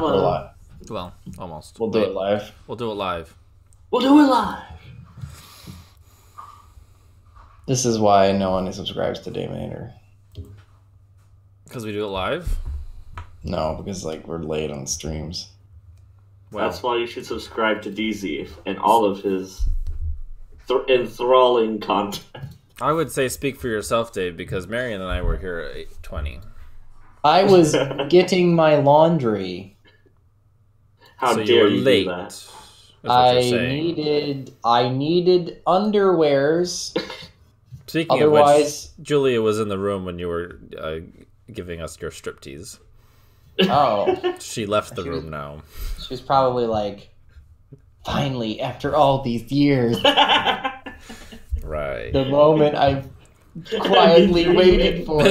We're Hello. live. Well, almost. We'll do it live. We'll do it live. We'll do it live. This is why no one subscribes to Day Mater. Because we do it live? No, because we're late on streams. Well, That's why you should subscribe to DZ and all of his enthralling content. I would say speak for yourself, Dave, because Marion and I were here at 8:20. I was getting my laundry. How So you dare were you late. do that? That's what you're saying. I needed underwears. Speaking Otherwise- of which, Julia was in the room when you were giving us your striptease. Oh, She left the room now. she was probably like, finally, after all these years, Right. the moment I've quietly waited for.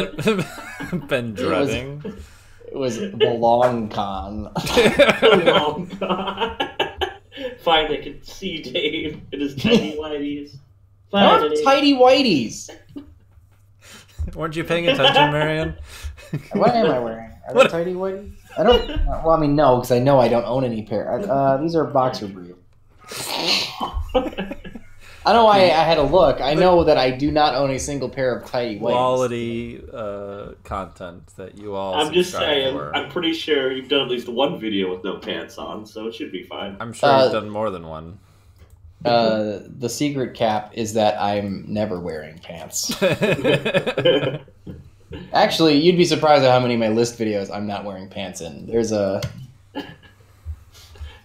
Been dreading. It was the long con. Oh, God. Finally, I can see Dave in his tiny whities. Finally. Tidy whities. Weren't you paying attention, Marion? What am I wearing? Are they tidy whities? I don't. Well, I mean, no, because I know I don't own any pair. These are boxer briefs. I know why I had to look. I know that I do not own a single pair of tidy whities. Quality content that you all I'm just subscribe saying, for. I'm pretty sure you've done at least one video with no pants on, so it should be fine. I'm sure you've done more than one. The secret cap is that I'm never wearing pants. Actually, you'd be surprised at how many of my list videos I'm not wearing pants in. There's a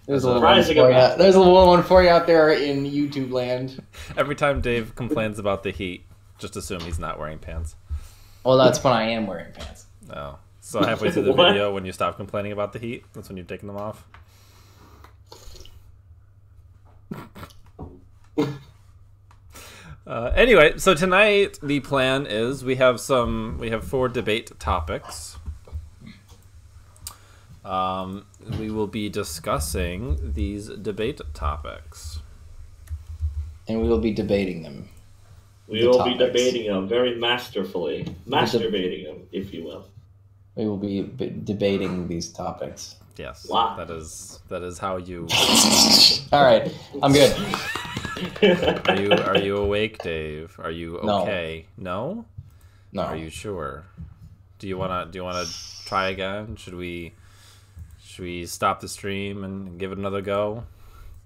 little one for you. There's a little one for you out there in YouTube land. Every time Dave complains about the heat, just assume he's not wearing pants. Well, that's when I am wearing pants. Oh. So halfway through the What? video, when you stop complaining about the heat, that's when you're taking them off? Anyway, so tonight the plan is we have 4 debate topics. We will be discussing these debate topics. And we will be debating them. We will be debating them very masterfully. Masturbating them, if you will. We will be debating these topics. Yes, Wow. that is how you. All right, I'm good. Are you awake, Dave? Are you okay? No. No. Are you sure? Do you wanna try again? Should we stop the stream and give it another go?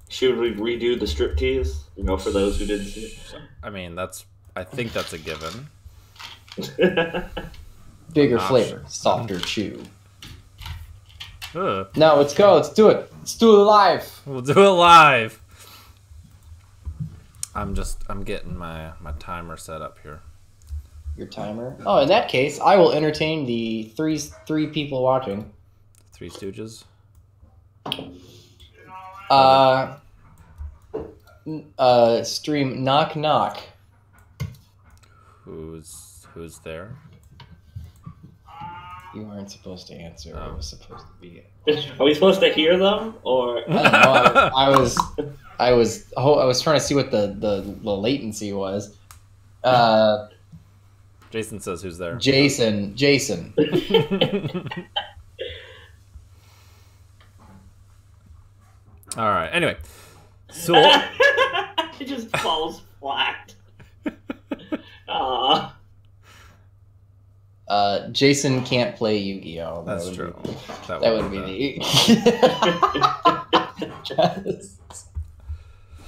Should we redo the striptease? For those who didn't see I mean, I think that's a given. it. Bigger flavor, softer chew. Ugh. No, let's go. Let's do it. Let's do it live. We'll do it live. I'm getting my timer set up here. Your timer. Oh, in that case, I will entertain the three people watching. Three Stooges. Stream knock knock. Who's there? You aren't supposed to answer. Oh. It was supposed to be. Are we supposed to hear them, or I don't know. I was trying to see what the latency was. Jason says who's there. Jason. All right. Anyway, so it just falls flat? Aw. Jason can't play Yu-Gi-Oh. that's true. That would be the.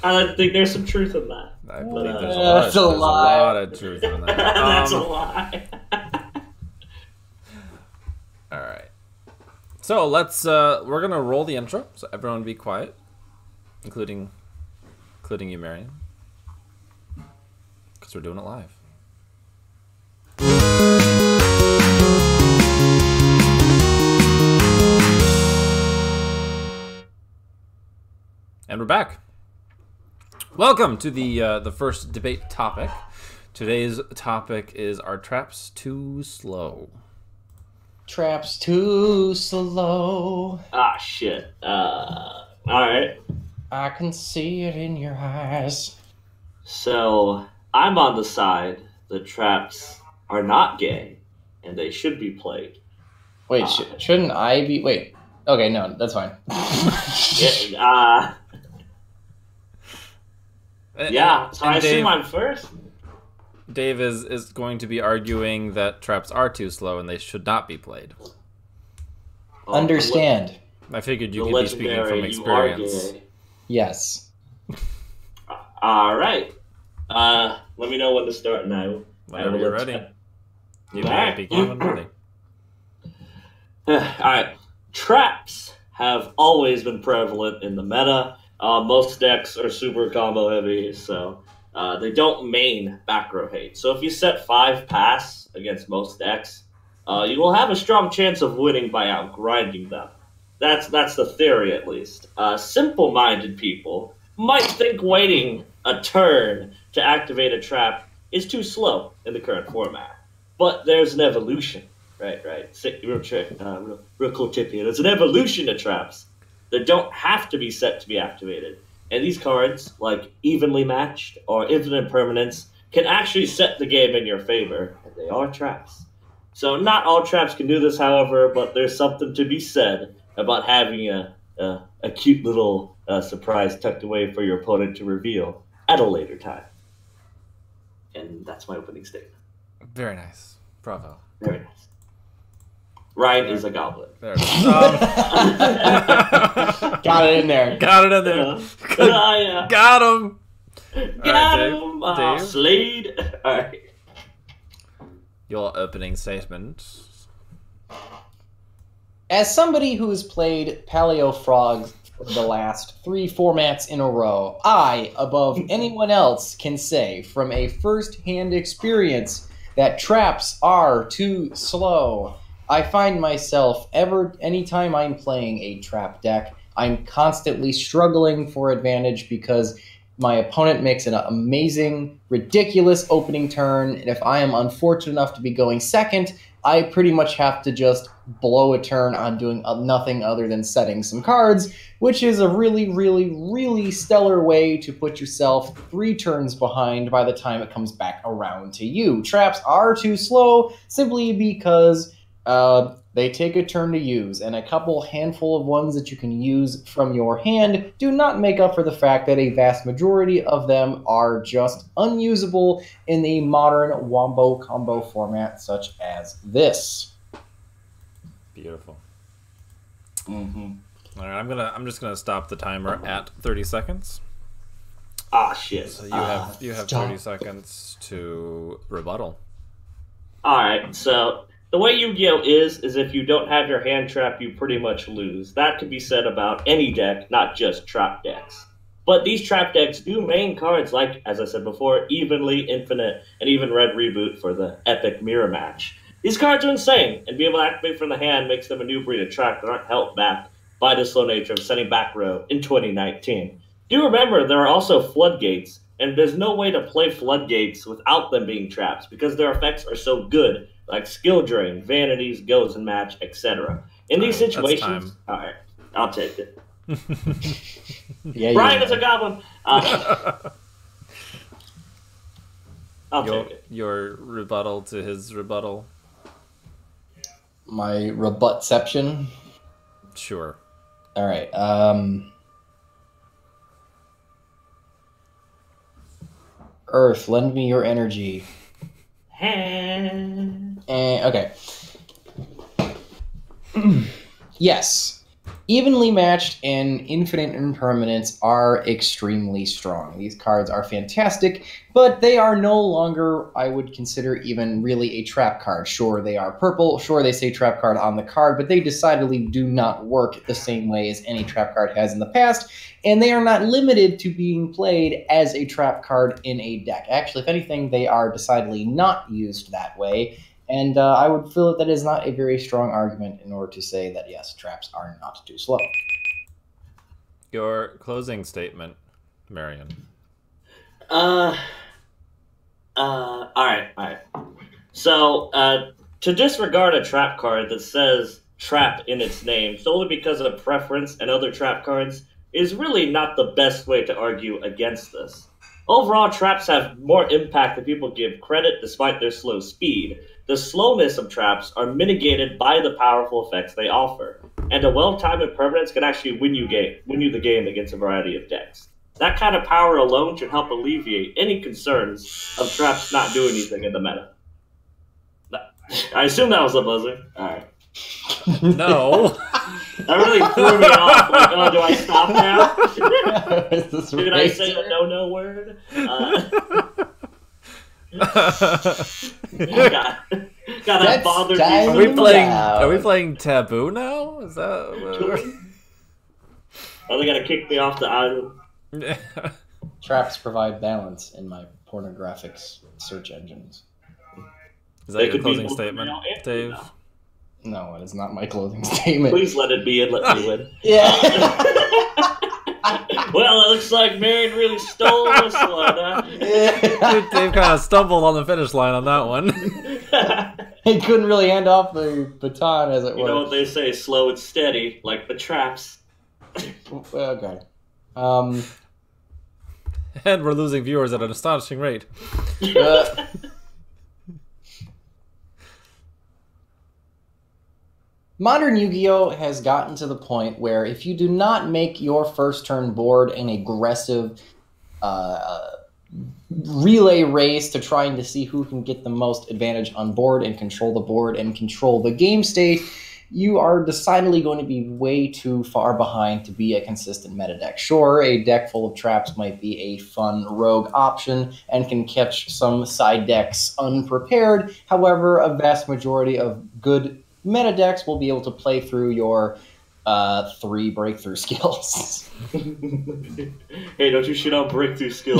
I think there's some truth in that. I believe That's a lie. a lot of truth in that. That's a lie. All right. So let's. We're gonna roll the intro. So everyone be quiet, including you, Marion, because we're doing it live. And we're back. Welcome to the first debate topic. Today's topic is: are traps too slow? Traps too slow. Ah, shit. Alright. I can see it in your eyes. So, I'm on the side that traps are not gay, and they should be played. Wait, shouldn't I be? Wait, Okay, no, that's fine. Yeah, so I assume Dave, I'm first. Dave is going to be arguing that traps are too slow and they should not be played. Understand. I figured you The could be speaking from legendary, you are experience. gay. Yes. All right. Let me know when to start now. Whenever you're ready. You may Alright. begin when ready. Alright. Traps have always been prevalent in the meta. Most decks are super combo heavy, so they don't main back row hate. So if you set 5 pass against most decks, you will have a strong chance of winning by outgrinding them. That's the theory, at least. Simple-minded people might think waiting a turn to activate a trap is too slow in the current format. But there's an evolution, right? Real cool tip here. There's an evolution to traps that don't have to be set to be activated. And these cards, like Evenly Matched or Infinite Permanence, can actually set the game in your favor, and they are traps. So not all traps can do this, however, but there's something to be said about having a cute little surprise tucked away for your opponent to reveal at a later time. And that's my opening statement. Very nice. Bravo. Very nice. Ryan is a goblin. There it is. Got it in there. Got it in there. Yeah. Got him. Got Dave. him. Dave. Slade. All right. Your opening statement. As somebody who has played Paleo Frog the last 3 formats in a row, I, above anyone else, can say from a first-hand experience that traps are too slow. I find myself anytime I'm playing a trap deck, I'm constantly struggling for advantage because my opponent makes an amazing, ridiculous opening turn, and if I am unfortunate enough to be going second, I pretty much have to just blow a turn on doing nothing other than setting some cards, which is a really, really, really stellar way to put yourself 3 turns behind by the time it comes back around to you. Traps are too slow simply because they take a turn to use, and a handful of ones that you can use from your hand do not make up for the fact that a vast majority of them are just unusable in the modern wombo combo format such as this. Beautiful. Mm-hmm. All right, I'm just gonna stop the timer at 30 seconds. Ah, shit. So you have 30 seconds to rebuttal. All right, so the way Yu-Gi-Oh! is if you don't have your hand trap, you pretty much lose. That could be said about any deck, not just trap decks. But these trap decks do main cards like, as I said before, Evenly, Infinite, and even Red Reboot for the epic mirror match. These cards are insane, and being able to activate from the hand makes them a new breed of trap that aren't held back by the slow nature of setting back row in 2019. Do remember, there are also floodgates, and there's no way to play floodgates without them being traps, because their effects are so good, like Skill Drain, Vanities, Goes and Match, etc. In these situations, alright, I'll take it. Yeah, Brian is a goblin! I'll take it. Your rebuttal to his rebuttal. My rebutception. Sure. All right. Earth, lend me your energy. Okay. Yes. Evenly Matched and Infinite Impermanence are extremely strong. These cards are fantastic, but they are no longer, I would consider, even really a trap card. Sure, they are purple. Sure, they say trap card on the card, but they decidedly do not work the same way as any trap card has in the past, and they are not limited to being played as a trap card in a deck. Actually, if anything, they are decidedly not used that way. And I would feel that is not a very strong argument in order to say that, yes, traps are not too slow. Your closing statement, Marion. Alright. So, to disregard a trap card that says trap in its name solely because of preference and other trap cards is really not the best way to argue against this. Overall, traps have more impact than people give credit despite their slow speed. The slowness of traps are mitigated by the powerful effects they offer. and a well-timed impermanence can actually win you the game against a variety of decks. That kind of power alone should help alleviate any concerns of traps not doing anything in the meta. I assume that was a buzzer. All right. No. That really threw me off. Like, oh, do I stop now? Did I say a no word? God, that bothered me. Are we playing Taboo now? Is that? Oh, they gotta kick me off the island. Traps provide balance in my pornographic search engines. Is that your closing statement, Dave? No, it is not my closing statement. Please let it be and let me win. Yeah. Well, it looks like Marion really stole this one, huh? Dude, Dave kind of stumbled on the finish line on that one. He couldn't really hand off the baton, as it were. You know what they say, slow and steady, like the traps. Okay. And we're losing viewers at an astonishing rate. Modern Yu-Gi-Oh! Has gotten to the point where if you do not make your first turn board an aggressive relay race to trying to see who can get the most advantage on board and control the board and control the game state, you are decidedly going to be way too far behind to be a consistent meta deck. Sure, a deck full of traps might be a fun rogue option and can catch some side decks unprepared. However, a vast majority of good meta decks will be able to play through your 3 breakthrough skills. Hey, don't you shit on breakthrough skill.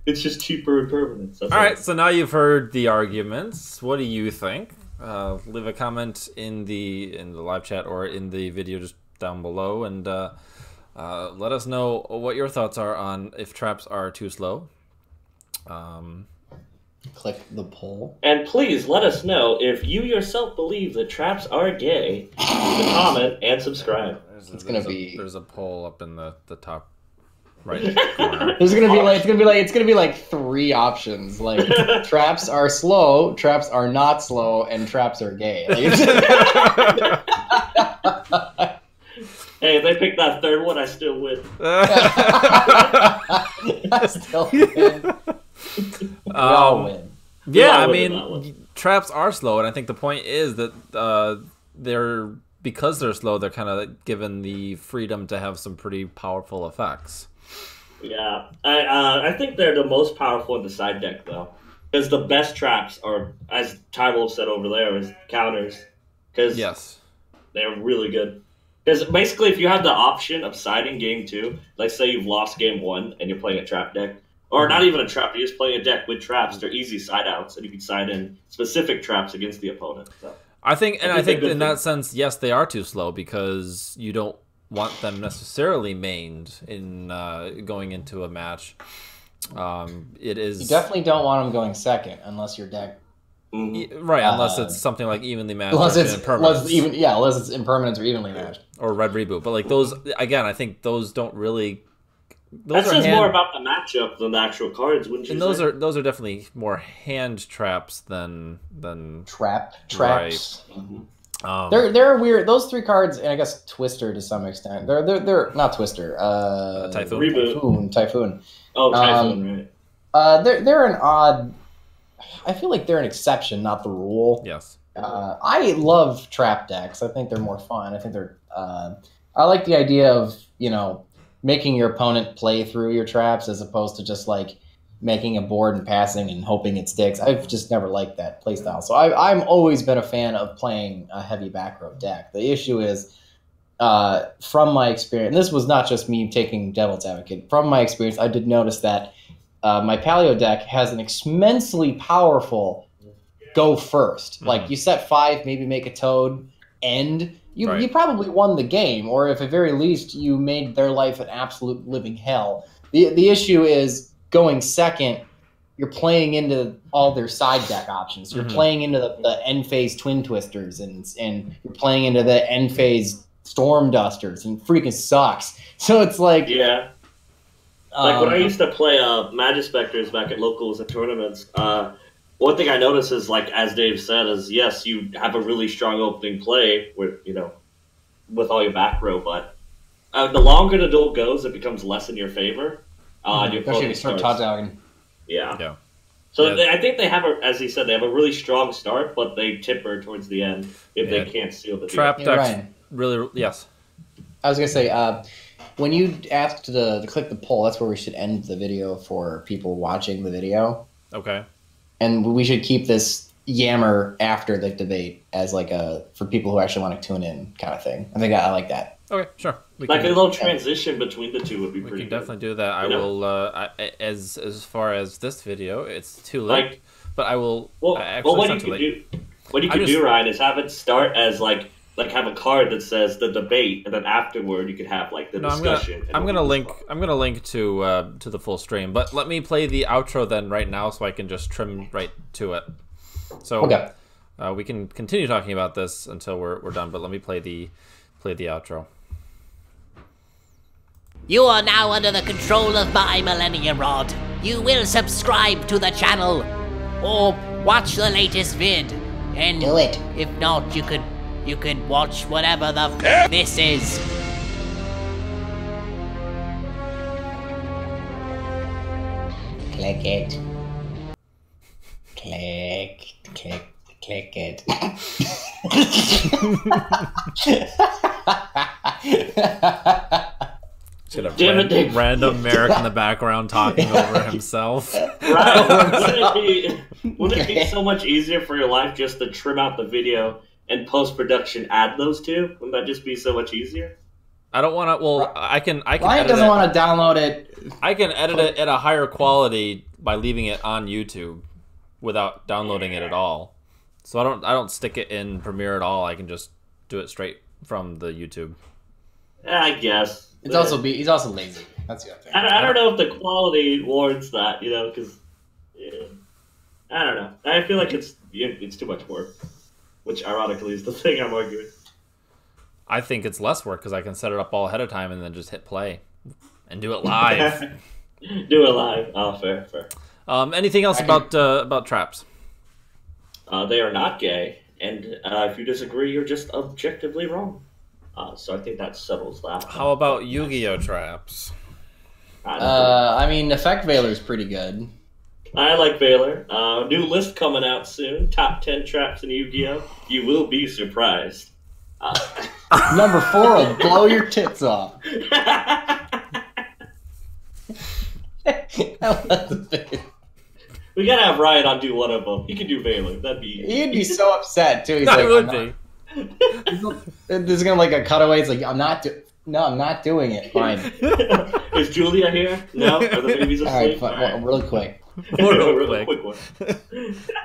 It's just cheaper impermanence. All right, so now you've heard the arguments. What do you think? Leave a comment in the live chat or in the video just down below, and let us know what your thoughts are on if traps are too slow. Click the poll. And please let us know if you yourself believe that traps are gay. Leave a comment and subscribe. There's a poll up in the top right corner. It's gonna be like 3 options. Like traps are slow, traps are not slow, and traps are gay. Like, hey, if they pick that third one, I still win. I still win. We all win. Yeah, I mean, traps are slow, and I think the point is that because they're slow, they're kind of given the freedom to have some pretty powerful effects. Yeah, I think they're the most powerful in the side deck, though, because the best traps are, as Tyrell said over there, is counters. Because yes, they're really good. Because basically, if you have the option of siding game 2, like say you've lost game 1 and you're playing a trap deck, or not even a trap, you're just playing a deck with traps. They're easy side outs, and you can side in specific traps against the opponent. So I think in that sense, yes, they are too slow because you don't want them necessarily mained in going into a match. It is you definitely don't want them going second unless your deck right, unless it's something like evenly matched. Unless it's impermanence or evenly matched or red reboot. But like those again, I think those don't really. That says more about the matchup than the actual cards, wouldn't you and say? those are definitely more hand traps than traps. Right. Mm-hmm. They're weird. Those 3 cards, and I guess Twister to some extent. They're not Twister. Typhoon. Reboot. Typhoon. Oh, Typhoon, right. They're an odd. I feel like they're an exception, not the rule. Yes. I love trap decks. I think they're more fun. I think they're. I like the idea of making your opponent play through your traps as opposed to just like making a board and passing and hoping it sticks. I've just never liked that playstyle. So I've always been a fan of playing a heavy back row deck. The issue is, from my experience, and this was not just me taking devil's advocate, from my experience, I did notice that my Paleo deck has an immensely powerful go first. Mm-hmm. Like you set 5, maybe make a toad, end. You probably won the game, or if at very least you made their life an absolute living hell. The issue is going second, you're playing into all their side deck options. You're playing into the end phase Twin Twisters, and you're playing into the end phase Storm Dusters, and freaking sucks. So it's like... Yeah. Like when I used to play Magic Specters back at locals and tournaments, one thing I notice is, like, as Dave said, is yes, you have a really strong opening play with, with all your back row, but the longer the duel goes, it becomes less in your favor. Especially if you start touchdowning. Yeah. So I think they have, as he said, they have a really strong start, but they tipper towards the end if they can't seal the trap deal. decks. Really, yes. I was gonna say, when you asked to click the poll, that's where we should end the video for people watching the video. Okay. And we should keep this yammer after the debate as like for people who actually want to tune in kind of thing. I think I like that. Okay, sure. A little transition between the two would be pretty good. We can definitely do that. I will, as far as this video, it's too late. But I will. What you could do, Ryan, is have it start as like have a card that says the debate, and then afterward you could have like the discussion. I'm gonna link to the full stream, but let me play the outro then right now, so I can just trim right to it. So we can continue talking about this until we're done, but let me play the outro. You are now under the control of my Millennium Rod. You will subscribe to the channel or watch the latest vid. And do it. If not, you could watch whatever the f this is. Click it. Click it. Should have random Merrick in the background talking over himself. Right? Wouldn't it be so much easier for your life just to trim out the video and post-production add those two? Wouldn't that just be so much easier? I don't want to. Well, I can. Ryan doesn't want to download it. I can edit it at a higher quality by leaving it on YouTube without downloading it at all. So I don't stick it in Premiere at all. I can just do it straight from the YouTube. I guess. He's also lazy. That's the other thing. I don't know if the quality warrants that, because I don't know. I feel like it's too much work, which ironically is the thing I'm arguing. I think it's less work because I can set it up all ahead of time and then just hit play and do it live. Do it live. Oh, fair. Anything else about traps? They are not gay, and if you disagree, you're just objectively wrong. So I think that settles that. How about Yu-Gi-Oh traps? I mean, Effect Veiler's pretty good. I like Veiler. New list coming out soon. Top 10 traps in Yu-Gi-Oh! You will be surprised. Number 4 will blow your tits off. We gotta have Ryan on do one of them. He can do Veiler. That'd be easy. He'd be so upset too. He's I would be. There's gonna like a cutaway. It's like I'm not doing it. Fine. Is Julia here? No. Are the babies asleep? All right, well, really quick. Really quick one.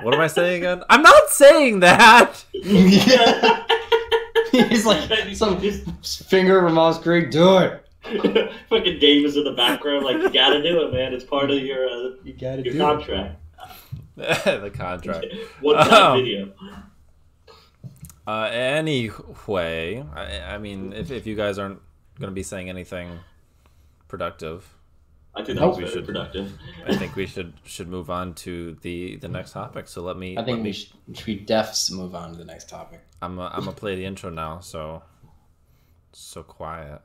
What am I saying again? I'm not saying that. He's like some finger of Mom's Creek. Do it. Fucking Dave is in the background. Like, you gotta do it, man. It's part of your contract. The contract. One-time video. Anyway, I mean, if you guys aren't going to be saying anything productive, I think that was very productive. I think we should move on to the next topic. So I think we should defs move on to the next topic. I'm gonna play the intro now. So quiet.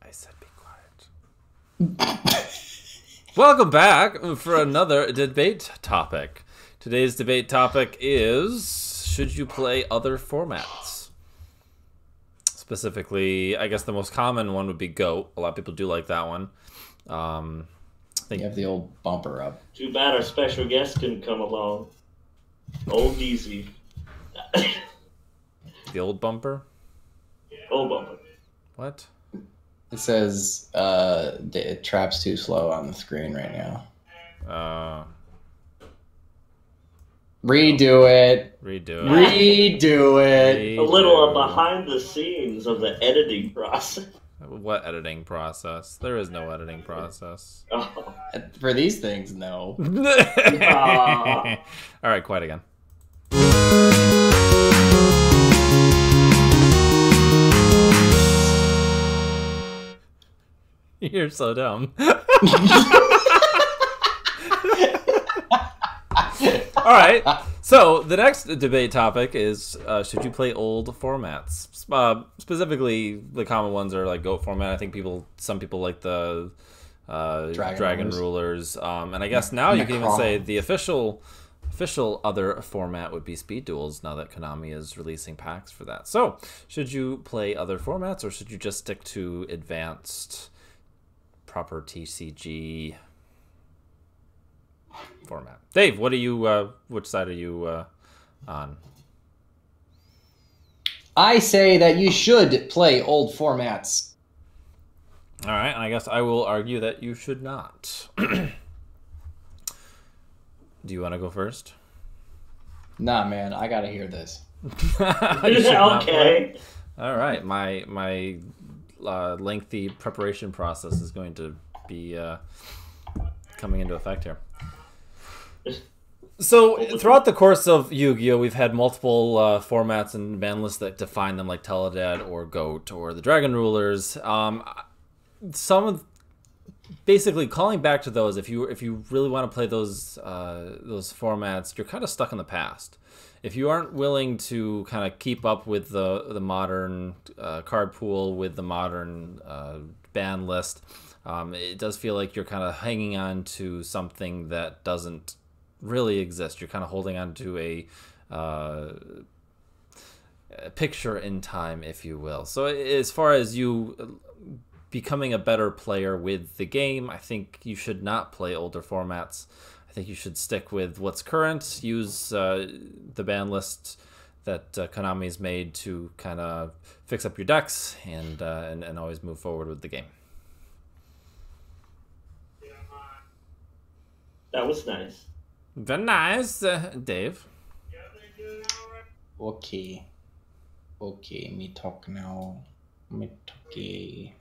I said be quiet. Welcome back for another debate topic. Today's debate topic is, should you play other formats? Specifically, I guess the most common one would be GOAT. A lot of people do like that one. I think you have the old bumper up. Too bad our special guest couldn't come along. Old DZ. The old bumper? Old bumper. What? It says trap's too slow on the screen right now. Redo it. A little behind the scenes of the editing process. What editing process? There is no editing process. Oh. For these things, no. All right, quiet again. You're so dumb. All right. So the next debate topic is: should you play old formats? Specifically, the common ones are like GOAT format. I think some people like the Dragon Rulers, and I guess now you can even say the official other format would be Speed Duels. Now that Konami is releasing packs for that, so should you play other formats or should you just stick to advanced, proper TCG format? Dave, what are you? Which side are you on? I say that you should play old formats. All right, and I guess I will argue that you should not. Do you want to go first? Nah, man, I gotta hear this. Okay. All right, my lengthy preparation process is going to be coming into effect here. So throughout the course of Yu-Gi-Oh, we've had multiple formats and ban lists that define them, like Teledad or GOAT or the Dragon Rulers. Basically calling back to those, if you really want to play those formats, you're kind of stuck in the past. If you aren't willing to kind of keep up with the modern card pool, with the modern ban list, it does feel like you're kind of hanging on to something that doesn't really exist. You're kind of holding on to a picture in time, if you will. So as far as you becoming a better player with the game, I think you should not play older formats. I think you should stick with what's current, use the ban list that Konami's made to kind of fix up your decks and always move forward with the game. That was nice. Very nice, Dave. Okay, me talk now. Okay.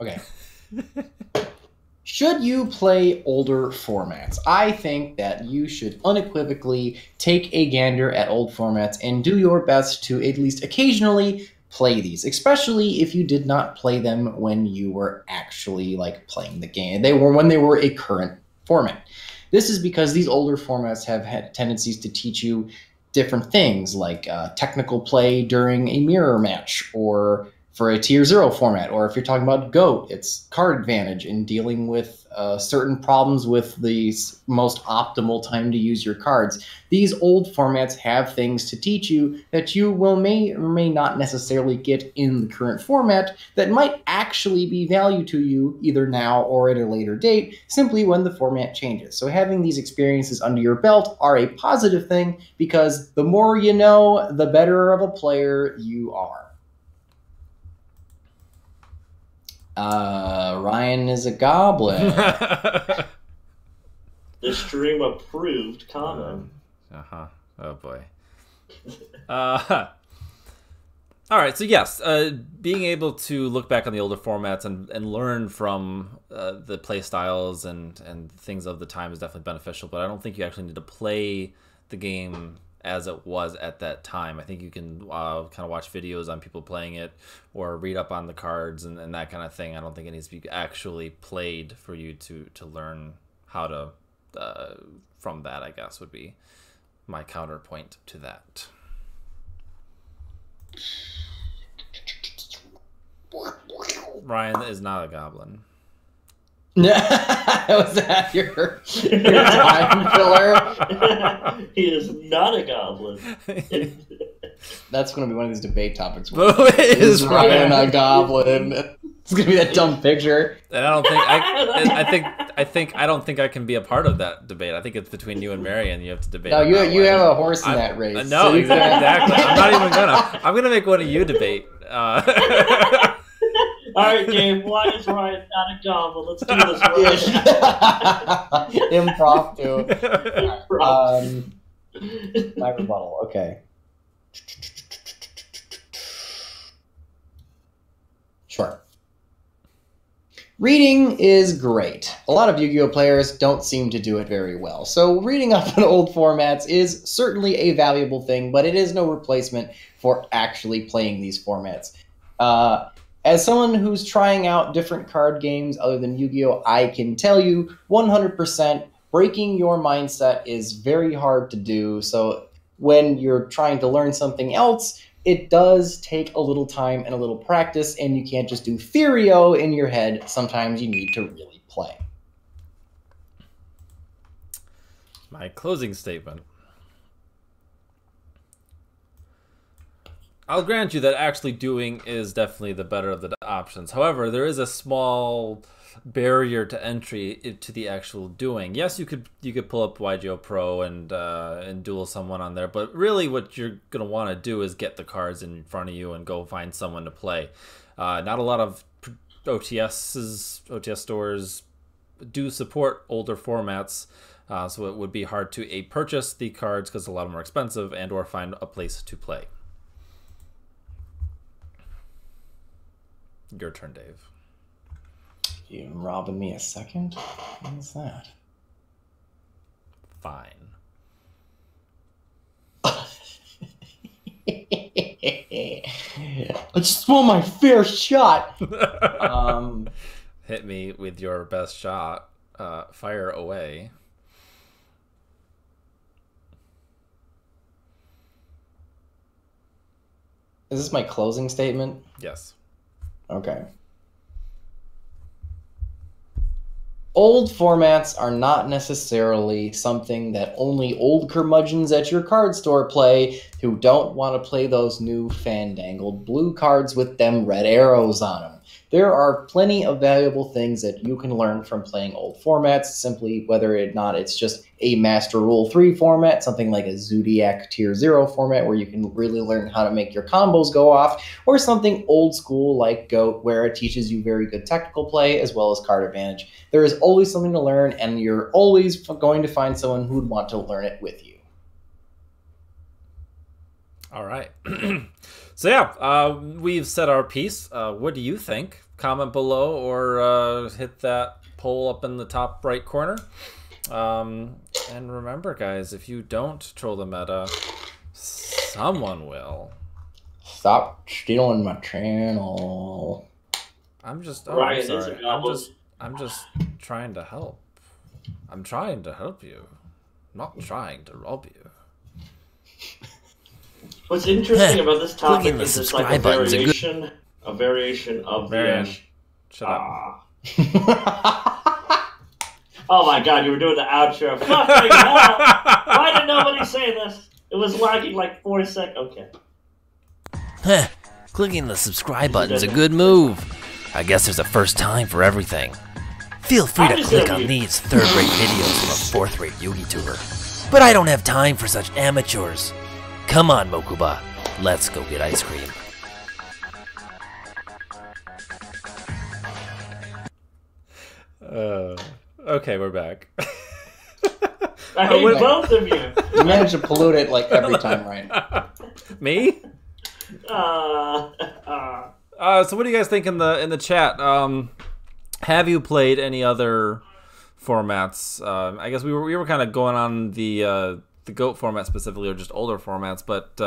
Should you play older formats? I think that you should unequivocally take a gander at old formats and do your best to at least occasionally play these, especially if you did not play them when you were actually like playing the game. When they were a current format. This is because these older formats have had tendencies to teach you different things, like technical play during a mirror match, or for a tier 0 format, or if you're talking about GOAT, it's card advantage in dealing with certain problems with the most optimal time to use your cards. These old formats have things to teach you that you may or may not necessarily get in the current format that might actually be value to you either now or at a later date, simply when the format changes. So having these experiences under your belt are a positive thing, because the more you know, the better of a player you are. Ryan is a goblin. The stream approved comment. Oh boy. All right. So yes, being able to look back on the older formats and learn from the play styles and things of the time is definitely beneficial. But I don't think you actually need to play the game as it was at that time. I think you can kind of watch videos on people playing it or read up on the cards and that kind of thing. I don't think it needs to be actually played for you to learn how to from that, I guess, would be my counterpoint to that. Ryan is not a goblin. Was that your time filler? He is not a goblin. That's going to be one of these debate topics. Is Ryan a goblin? It's going to be that dumb picture. And I don't think I can be a part of that debate. I think it's between you and Mary, and you have to debate. No, you have a horse in that race. No, so exactly. I'm not even gonna. I'm gonna make one of you debate. All right, Dave, why is Ryan not a goblin? Let's do this right. Impromptu. My rebuttal, okay. Sure. Reading is great. A lot of Yu-Gi-Oh! Players don't seem to do it very well. So reading up on old formats is certainly a valuable thing, but it is no replacement for actually playing these formats. As someone who's trying out different card games other than Yu-Gi-Oh, I can tell you 100% breaking your mindset is very hard to do. So when you're trying to learn something else, it does take a little time and a little practice, and you can't just do theorio in your head. Sometimes you need to really play. My closing statement. I'll grant you that actually doing is definitely the better of the options. However, there is a small barrier to entry to the actual doing. Yes, you could pull up YGO Pro and duel someone on there, but really what you're gonna want to do is get the cards in front of you and go find someone to play. Not a lot of OTS stores do support older formats, so it would be hard to purchase the cards because a lot of them are expensive and or find a place to play. Your turn, Dave. You robbing me a second? What is that? Fine. I just want my fair shot. Hit me with your best shot. Fire away. Is this my closing statement? Yes. Okay. Old formats are not necessarily something that only old curmudgeons at your card store play who don't want to play those new fandangled blue cards with them red arrows on them. There are plenty of valuable things that you can learn from playing old formats, simply whether or not it's just a Master Rule 3 format, something like a Zodiac Tier 0 format where you can really learn how to make your combos go off, or something old school like GOAT where it teaches you very good technical play as well as card advantage. There is always something to learn, and you're always going to find someone who would want to learn it with you. All right. So yeah, we've said our piece. What do you think? Comment below or hit that poll up in the top right corner. And remember, guys, if you don't troll the meta, someone will. Stop stealing my channel. I'm just. Ryan I'm is sorry. a goblin. I'm just trying to help. I'm trying to help you, not trying to rob you. What's interesting about this topic Clicking the is it's like a subscribe button's a good- variation of Marianne, the. shut up. Oh my god, you were doing the outro. Fucking hell! Why did nobody say this? It was lagging like 4 seconds. Okay. Heh, clicking the subscribe button's a good move. I guess there's a first time for everything. Feel free to click on these third-rate videos from a fourth-rate Yugi tuber. But I don't have time for such amateurs. Come on, Mokuba. Let's go get ice cream. Okay, we're back. I hate both of you. You manage to pollute it like every time, Ryan. Me? Uh, So what do you guys think in the chat? Have you played any other formats? I guess we were kind of going on the GOAT format specifically, or just older formats, but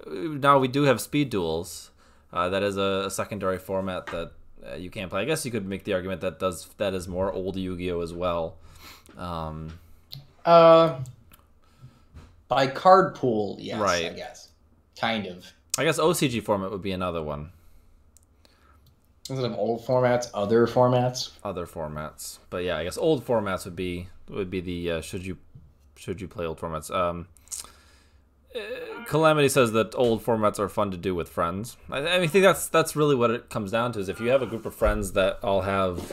now we do have speed duels. That is a secondary format that you can't play. I guess you could make the argument that is more old Yu-Gi-Oh as well. By card pool, yes, Right. I guess. Kind of. I guess OCG format would be another one. Instead of old formats, other formats. Other formats, but yeah, I guess old formats would be the should you play old formats. Calamity says that old formats are fun to do with friends. I think that's really what it comes down to, is if you have a group of friends that all have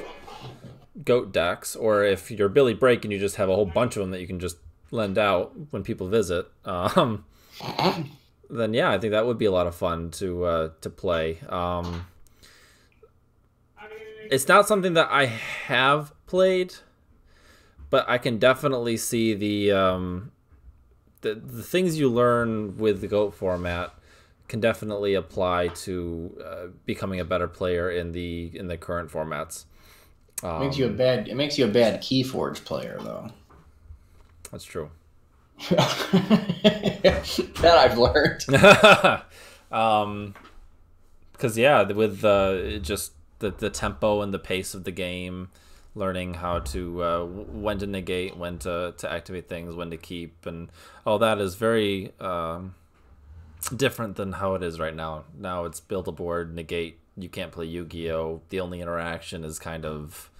GOAT decks, or if you're Billy Break and you just have a whole bunch of them that you can just lend out when people visit, then yeah, I think that would be a lot of fun to play. It's not something that I have played, but I can definitely see the things you learn with the GOAT format can definitely apply to becoming a better player in the current formats. It makes you a bad Keyforge player, though. That's true. That I've learned. because yeah, with just the tempo and the pace of the game, learning how to when to negate, when to activate things, when to keep, and all that is very different than how it is right now. Now it's build a board, negate. You can't play Yu-Gi-Oh! The only interaction is kind of...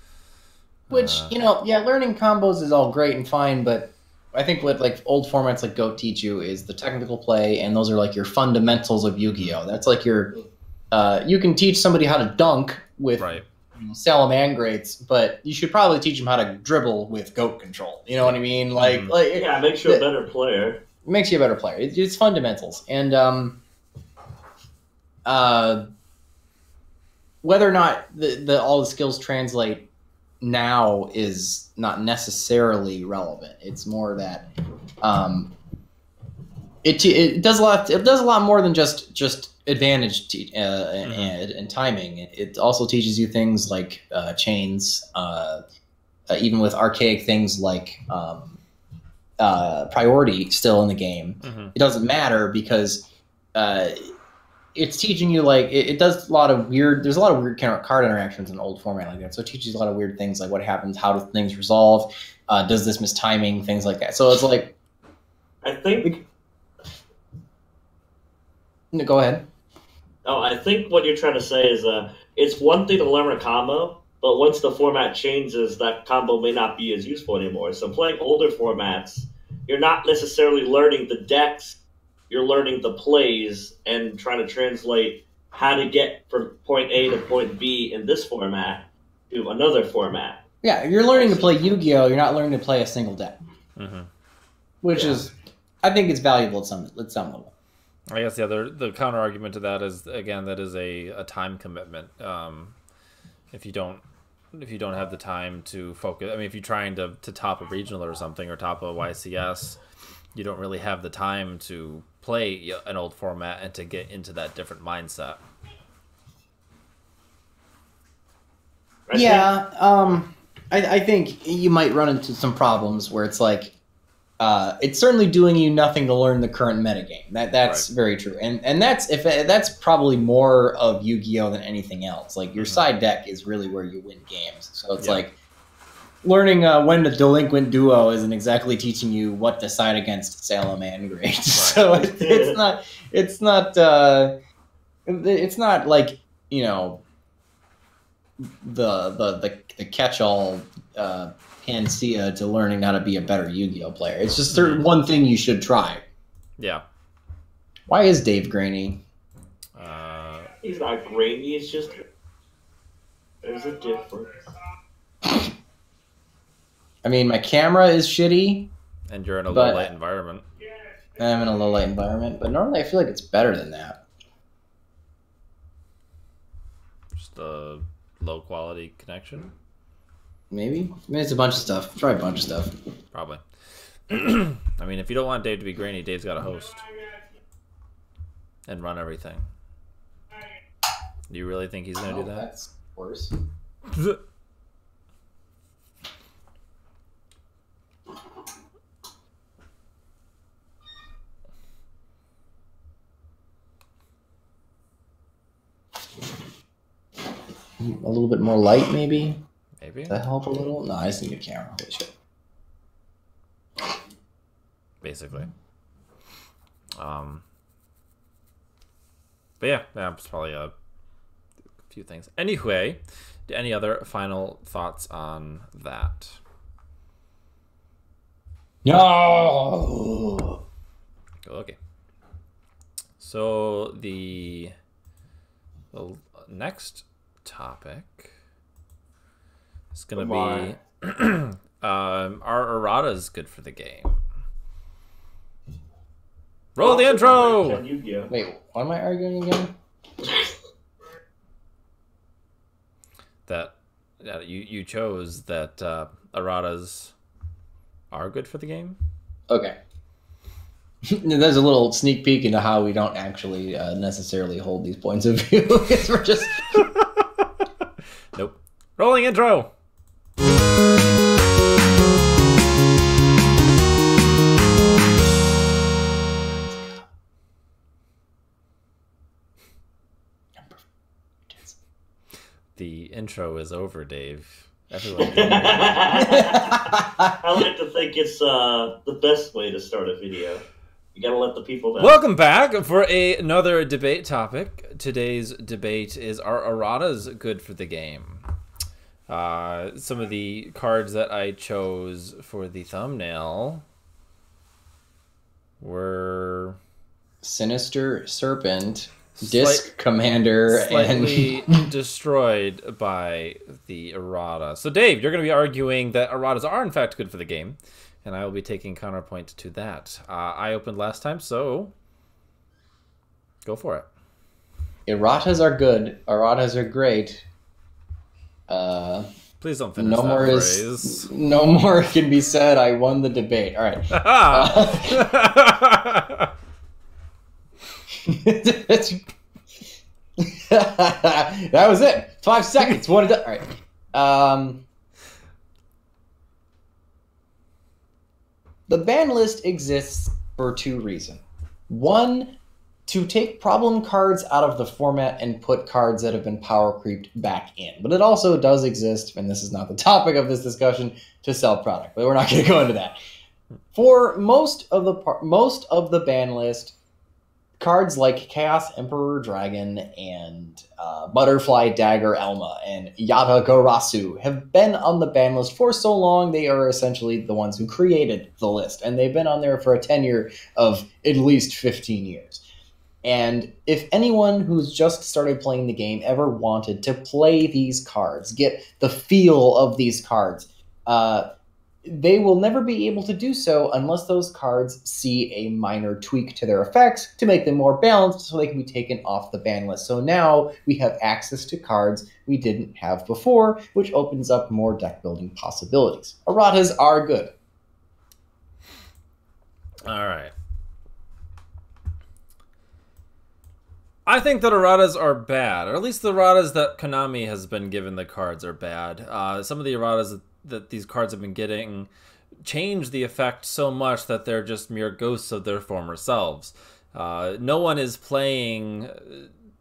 Which, learning combos is all great and fine, but I think what like old formats like Go teach you is the technical play, and those are like your fundamentals of Yu-Gi-Oh! That's like your... you can teach somebody how to dunk with Salamangrates, but you should probably teach them how to dribble with goat control. You know what I mean? It makes you a better player. It makes you a better player. It's fundamentals. And whether or not all the skills translate now is not necessarily relevant. It's more that it does a lot. It does a lot more than just advantage and timing. It also teaches you things like chains, even with archaic things like priority still in the game. It doesn't matter because it's teaching you it does a lot of weird. There's a lot of weird card interactions in old format like that. So it teaches you a lot of weird things like what happens, how do things resolve, does this miss timing, things like that. So it's like, I think. Go ahead. Oh, I think what you're trying to say is it's one thing to learn a combo, but once the format changes, that combo may not be as useful anymore. So playing older formats, you're not necessarily learning the decks, you're learning the plays and trying to translate how to get from point A to point B in this format to another format. Yeah, you're learning to play Yu-Gi-Oh! You're not learning to play a single deck. Which is, I think it's valuable at some level. I guess the counter argument to that is, again, that is a time commitment. If you don't have the time to focus, I mean, if you're trying to top a regional or something, or top a YCS, you don't really have the time to play an old format and to get into that different mindset. I think you might run into some problems where it's like, it's certainly doing you nothing to learn the current metagame. That's very true, and that's probably more of Yu-Gi-Oh! Than anything else. Like your side deck is really where you win games. So it's like learning when to delinquent duo isn't exactly teaching you what to side against Salamangrate. So it's not like the catch-all panacea to learning how to be a better Yu-Gi-Oh player. It's just one thing you should try. Yeah. Why is Dave grainy? He's not grainy. It's just there's a difference. I mean, my camera is shitty. And you're in a low light environment. I'm in a low light environment, but normally I feel like it's better than that. Just a low quality connection. Maybe. I mean, it's a bunch of stuff. Try a bunch of stuff. Probably. I mean, if you don't want Dave to be grainy, Dave's got a host. And run everything. Do you really think he's going to do that? That's worse. A little bit more light, maybe? Maybe. Does that help a little? No, I just need a camera. Holy shit. Basically. But yeah, it's probably a few things. Anyway, any other final thoughts on that? No. Okay. So the next topic is going to be are erratas good for the game? Roll the intro! Wait, what am I arguing again? that you chose that erratas are good for the game? Okay. There's a little sneak peek into how we don't actually necessarily hold these points of view. Because we're just... Nope. Rolling intro! The intro is over, Dave. Everyone. I like to think it's the best way to start a video. You gotta let the people know. Welcome back for another debate topic. Today's debate is, are erratas good for the game? Some of the cards that I chose for the thumbnail were Sinister Serpent, Disc Commander, slightly destroyed by the errata. So, Dave, you're going to be arguing that erratas are in fact good for the game, and I will be taking counterpoint to that. I opened last time, so go for it. Erratas are good. Erratas are great. Please don't finish that phrase. No more can be said. I won the debate. All right. That was it. 5 seconds. One. All right. The ban list exists for two reasons. One, to take problem cards out of the format and put cards that have been power creeped back in. But it also does exist, and this is not the topic of this discussion, to sell product. But we're not going to go into that. For most of the ban list, cards like Chaos Emperor Dragon and Butterfly Dagger Elma and Yata Garasu have been on the ban list for so long. They are essentially the ones who created the list, and they've been on there for a tenure of at least 15 years. And if anyone who's just started playing the game ever wanted to play these cards, get the feel of these cards, they will never be able to do so unless those cards see a minor tweak to their effects to make them more balanced so they can be taken off the ban list. So now we have access to cards we didn't have before, which opens up more deck building possibilities. Erratas are good. All right. I think that erratas are bad, or at least the erratas that Konami has been given the cards are bad. Some of the erratas that these cards have been getting change the effect so much that they're just mere ghosts of their former selves. No one is playing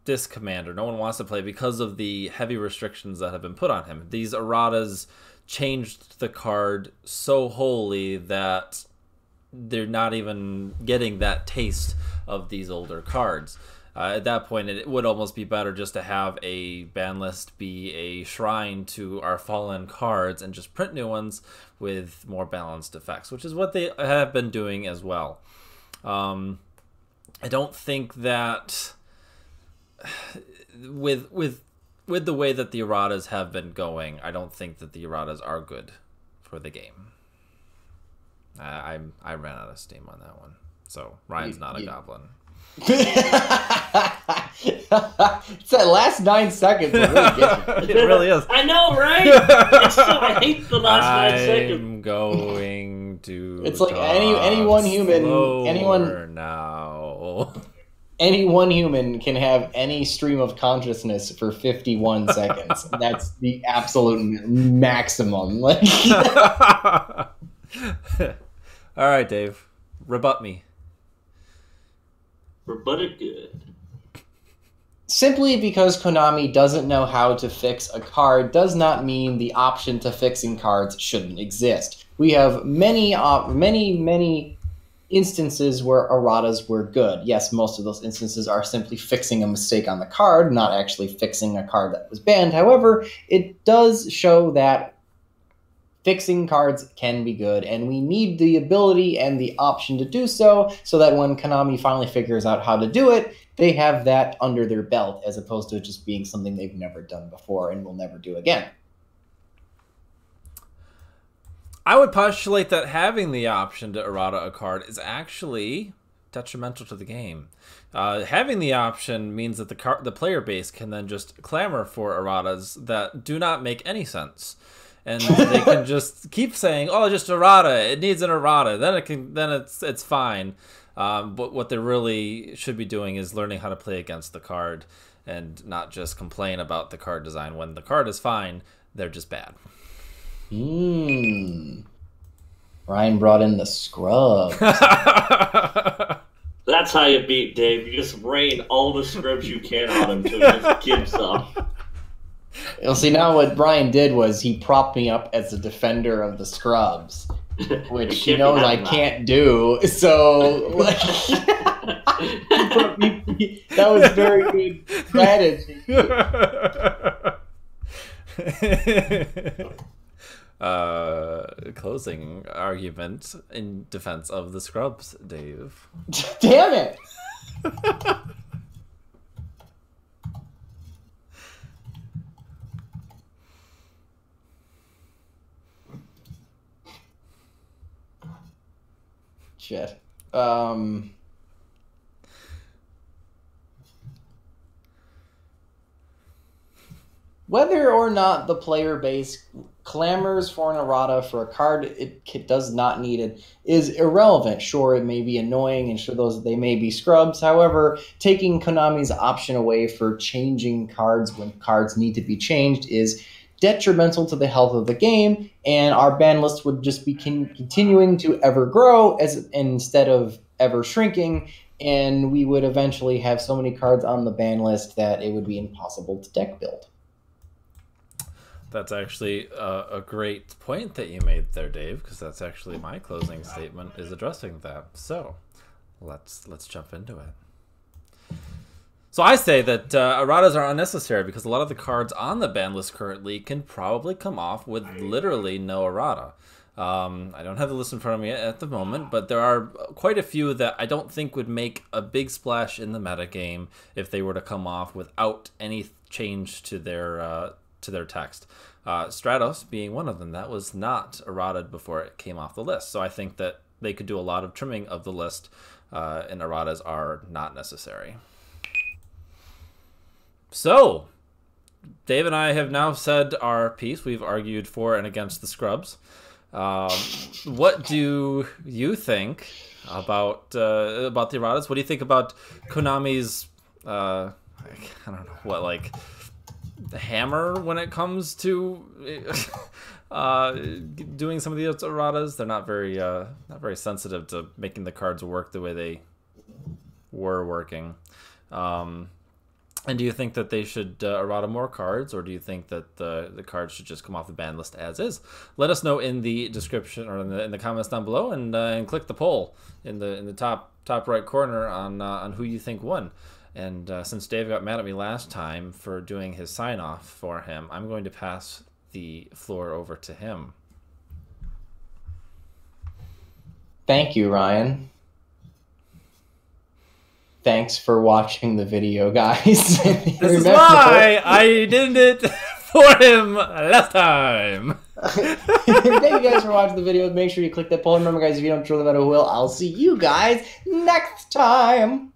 Disc Commander. No one wants to play because of the heavy restrictions that have been put on him. These erratas changed the card so wholly that they're not even getting that taste of these older cards. At that point, it would almost be better just to have a ban list be a shrine to our fallen cards and just print new ones with more balanced effects, which is what they have been doing as well. I don't think that with the way that the erratas have been going, I don't think that the erratas are good for the game. I ran out of steam on that one, so Ryan's not a goblin. It's that last 9 seconds that really gets you. It really is. I know, right? I hate the last 9 seconds. I'm going to. It's like any one human, any one human can have any stream of consciousness for 51 seconds. That's the absolute maximum. Like, all right, Dave, rebut me. Rebutted good. Simply because Konami doesn't know how to fix a card does not mean the option to fixing cards shouldn't exist. We have many instances where erratas were good. Yes, most of those instances are simply fixing a mistake on the card, not actually fixing a card that was banned. However, it does show that fixing cards can be good, and we need the ability and the option to do so that when Konami finally figures out how to do it, they have that under their belt, as opposed to just being something they've never done before and will never do again. I would postulate that having the option to errata a card is actually detrimental to the game. Having the option means that the player base can then just clamor for erratas that do not make any sense. And they can just keep saying, "Oh, just errata. It needs an errata." Then it's fine. But what they really should be doing is learning how to play against the card, and not just complain about the card design. When the card is fine, they're just bad. Ryan brought in the scrubs. That's how you beat Dave. You just rain all the scrubs you can on him until he just gives up. You'll see now what Brian did was he propped me up as a defender of the scrubs, which he knows I can't do. So, like, that was very good strategy. Closing argument in defense of the scrubs, Dave. Damn it! Shit. Whether or not the player base clamors for an errata for a card it does not need it is irrelevant. Sure, it may be annoying, and sure, they may be scrubs. However, taking Konami's option away for changing cards when cards need to be changed is detrimental to the health of the game, and our ban list would just be continuing to ever grow instead of ever shrinking, and we would eventually have so many cards on the ban list that it would be impossible to deck build. That's actually a great point that you made there, Dave, because that's actually my closing statement is addressing that. So let's jump into it. So I say that erratas are unnecessary because a lot of the cards on the ban list currently can probably come off with literally no errata. I don't have the list in front of me at the moment, but there are quite a few that I don't think would make a big splash in the metagame if they were to come off without any change to their text. Stratos being one of them. That was not errated before it came off the list. So I think that they could do a lot of trimming of the list, and erratas are not necessary. So, Dave and I have now said our piece. We've argued for and against the scrubs. What do you think about the erratas? What do you think about Konami's, I don't know, what, like, the hammer when it comes to doing some of the erratas? They're not very sensitive to making the cards work the way they were working. And do you think that they should errata more cards, or do you think that the cards should just come off the ban list as is? Let us know in the description or in the comments down below, and click the poll in the top right corner on who you think won. And since Dave got mad at me last time for doing his sign off for him, I'm going to pass the floor over to him. Thank you, Ryan. Thanks for watching the video, guys. This is why I did it for him last time. Thank you guys for watching the video. Make sure you click that poll. Remember, guys, if you don't truly matter who will, I'll see you guys next time.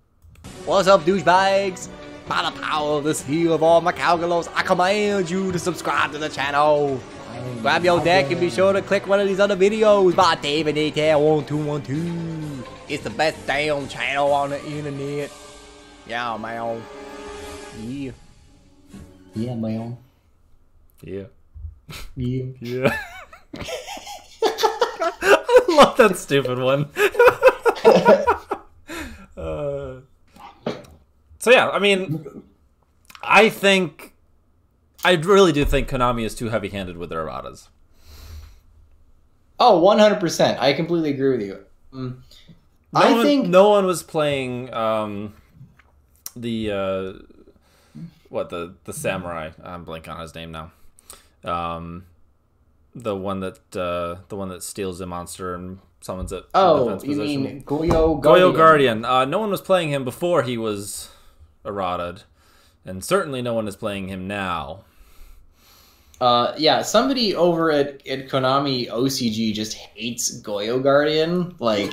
What's up, douchebags? By the power of the seal of all my cowgirls, I command you to subscribe to the channel. Grab your deck and be sure to click one of these other videos by David Detail 1212. It's the best damn channel on the internet. Yeah, man. Yeah. Yeah, man. Yeah. Yeah. Yeah. I love that stupid one. So yeah, I mean, I really do think Konami is too heavy-handed with their erratas. Oh, 100%. I completely agree with you. I think no one was playing the samurai. I'm blanking on his name now. The one that steals the monster and summons it. Oh, you mean Goyo Guardian? Goyo Guardian. No one was playing him before he was errated, and certainly no one is playing him now. Yeah, somebody over at Konami OCG just hates Goyo Guardian. Like,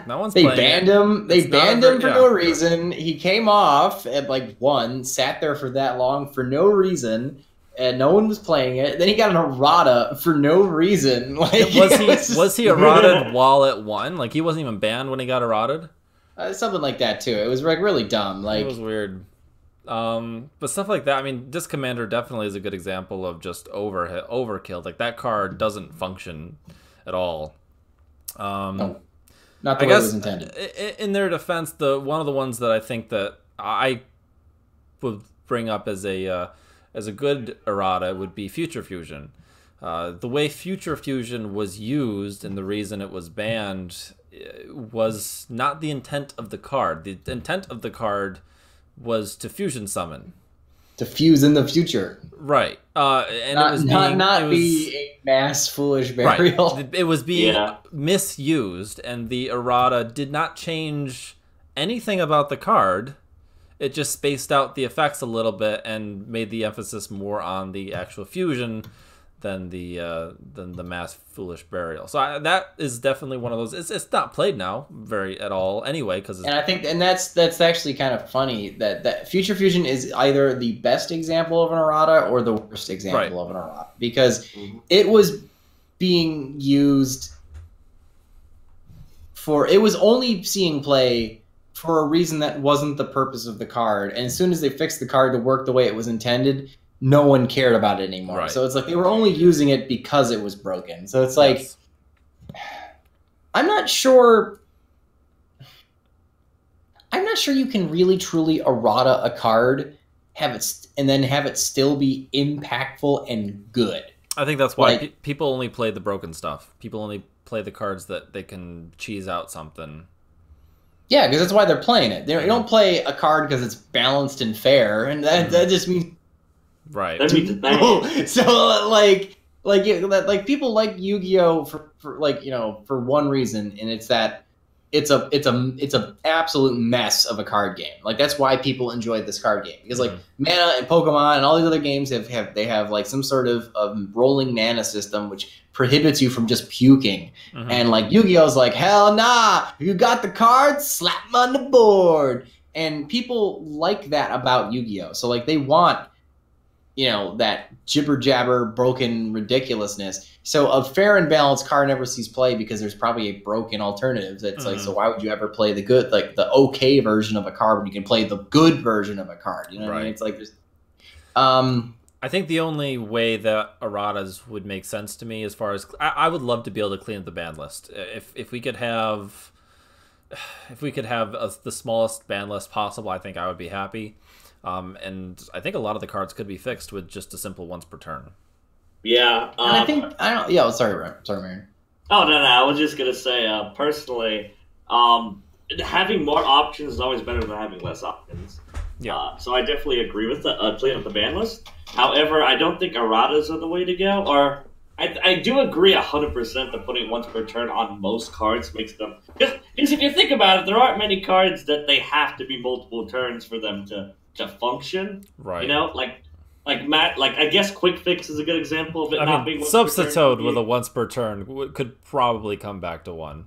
no one's they playing banned him. They banned him for no reason. He came off at like 1, sat there for that long for no reason, and no one was playing it. Then he got an errata for no reason. Like, was he errated while at 1? Like, he wasn't even banned when he got errated? Something like that too. It was like really dumb. Like, it was weird. But stuff like that, I mean, Disc Commander definitely is a good example of just overkill. Like, that card doesn't function at all. No, not the way it was intended. In their defense, one of the ones that I think that I would bring up as a as a good errata would be Future Fusion. The way Future Fusion was used and the reason it was banned was not the intent of the card. The intent of the card was to fusion summon. To fuse in the future. Right. And not, it was be a mass foolish burial. Right. It was being misused, and the errata did not change anything about the card. It just spaced out the effects a little bit and made the emphasis more on the actual fusion than the mass foolish burial. So that is definitely one of those. It's not played now at all anyway, because and I think that's actually kind of funny that Future Fusion is either the best example of an errata or the worst example of an errata, because it was being used it was only seeing play for a reason that wasn't the purpose of the card, and as soon as they fixed the card to work the way it was intended, no one cared about it anymore. Right. So it's like they were only using it because it was broken. So it's like, I'm not sure you can really truly errata a card, and then have it still be impactful and good. I think that's why people only play the broken stuff. People only play the cards that they can cheese out something. Yeah, because that's why they're playing it. They don't play a card because it's balanced and fair, and that just means. Right. That means it's bad. So like people like Yu-Gi-Oh for one reason, and it's that it's a absolute mess of a card game. Like that's why people enjoy this card game, because like Mana and Pokemon and all these other games have like some sort of rolling mana system which prohibits you from just puking. And like Yu-Gi-Oh's like, hell nah, you got the cards, slap them on the board. And people like that about Yu-Gi-Oh. So like they want that jibber jabber broken ridiculousness. So a fair and balanced card never sees play because there's probably a broken alternative. That's like, so why would you ever play the good, like the okay version of a card when you can play the good version of a card? You know what I mean? It's like there's. I think the only way that erratas would make sense to me, as far as I would love to be able to clean up the ban list. If we could have, the smallest ban list possible, I think I would be happy. And I think a lot of the cards could be fixed with just a simple once per turn. Yeah. And I think sorry, Marion. Oh no, I was just gonna say, personally, having more options is always better than having less options. Yeah. So I definitely agree with cleaning up the ban list. However, I don't think erratas are the way to go. Or I do agree 100% that putting once per turn on most cards makes them. Because if you think about it, there aren't many cards that they have to be multiple turns for them to function. Right. You know, like I guess Quick Fix is a good example of it not being once Substitute per turn. with a once per turn could probably come back to one.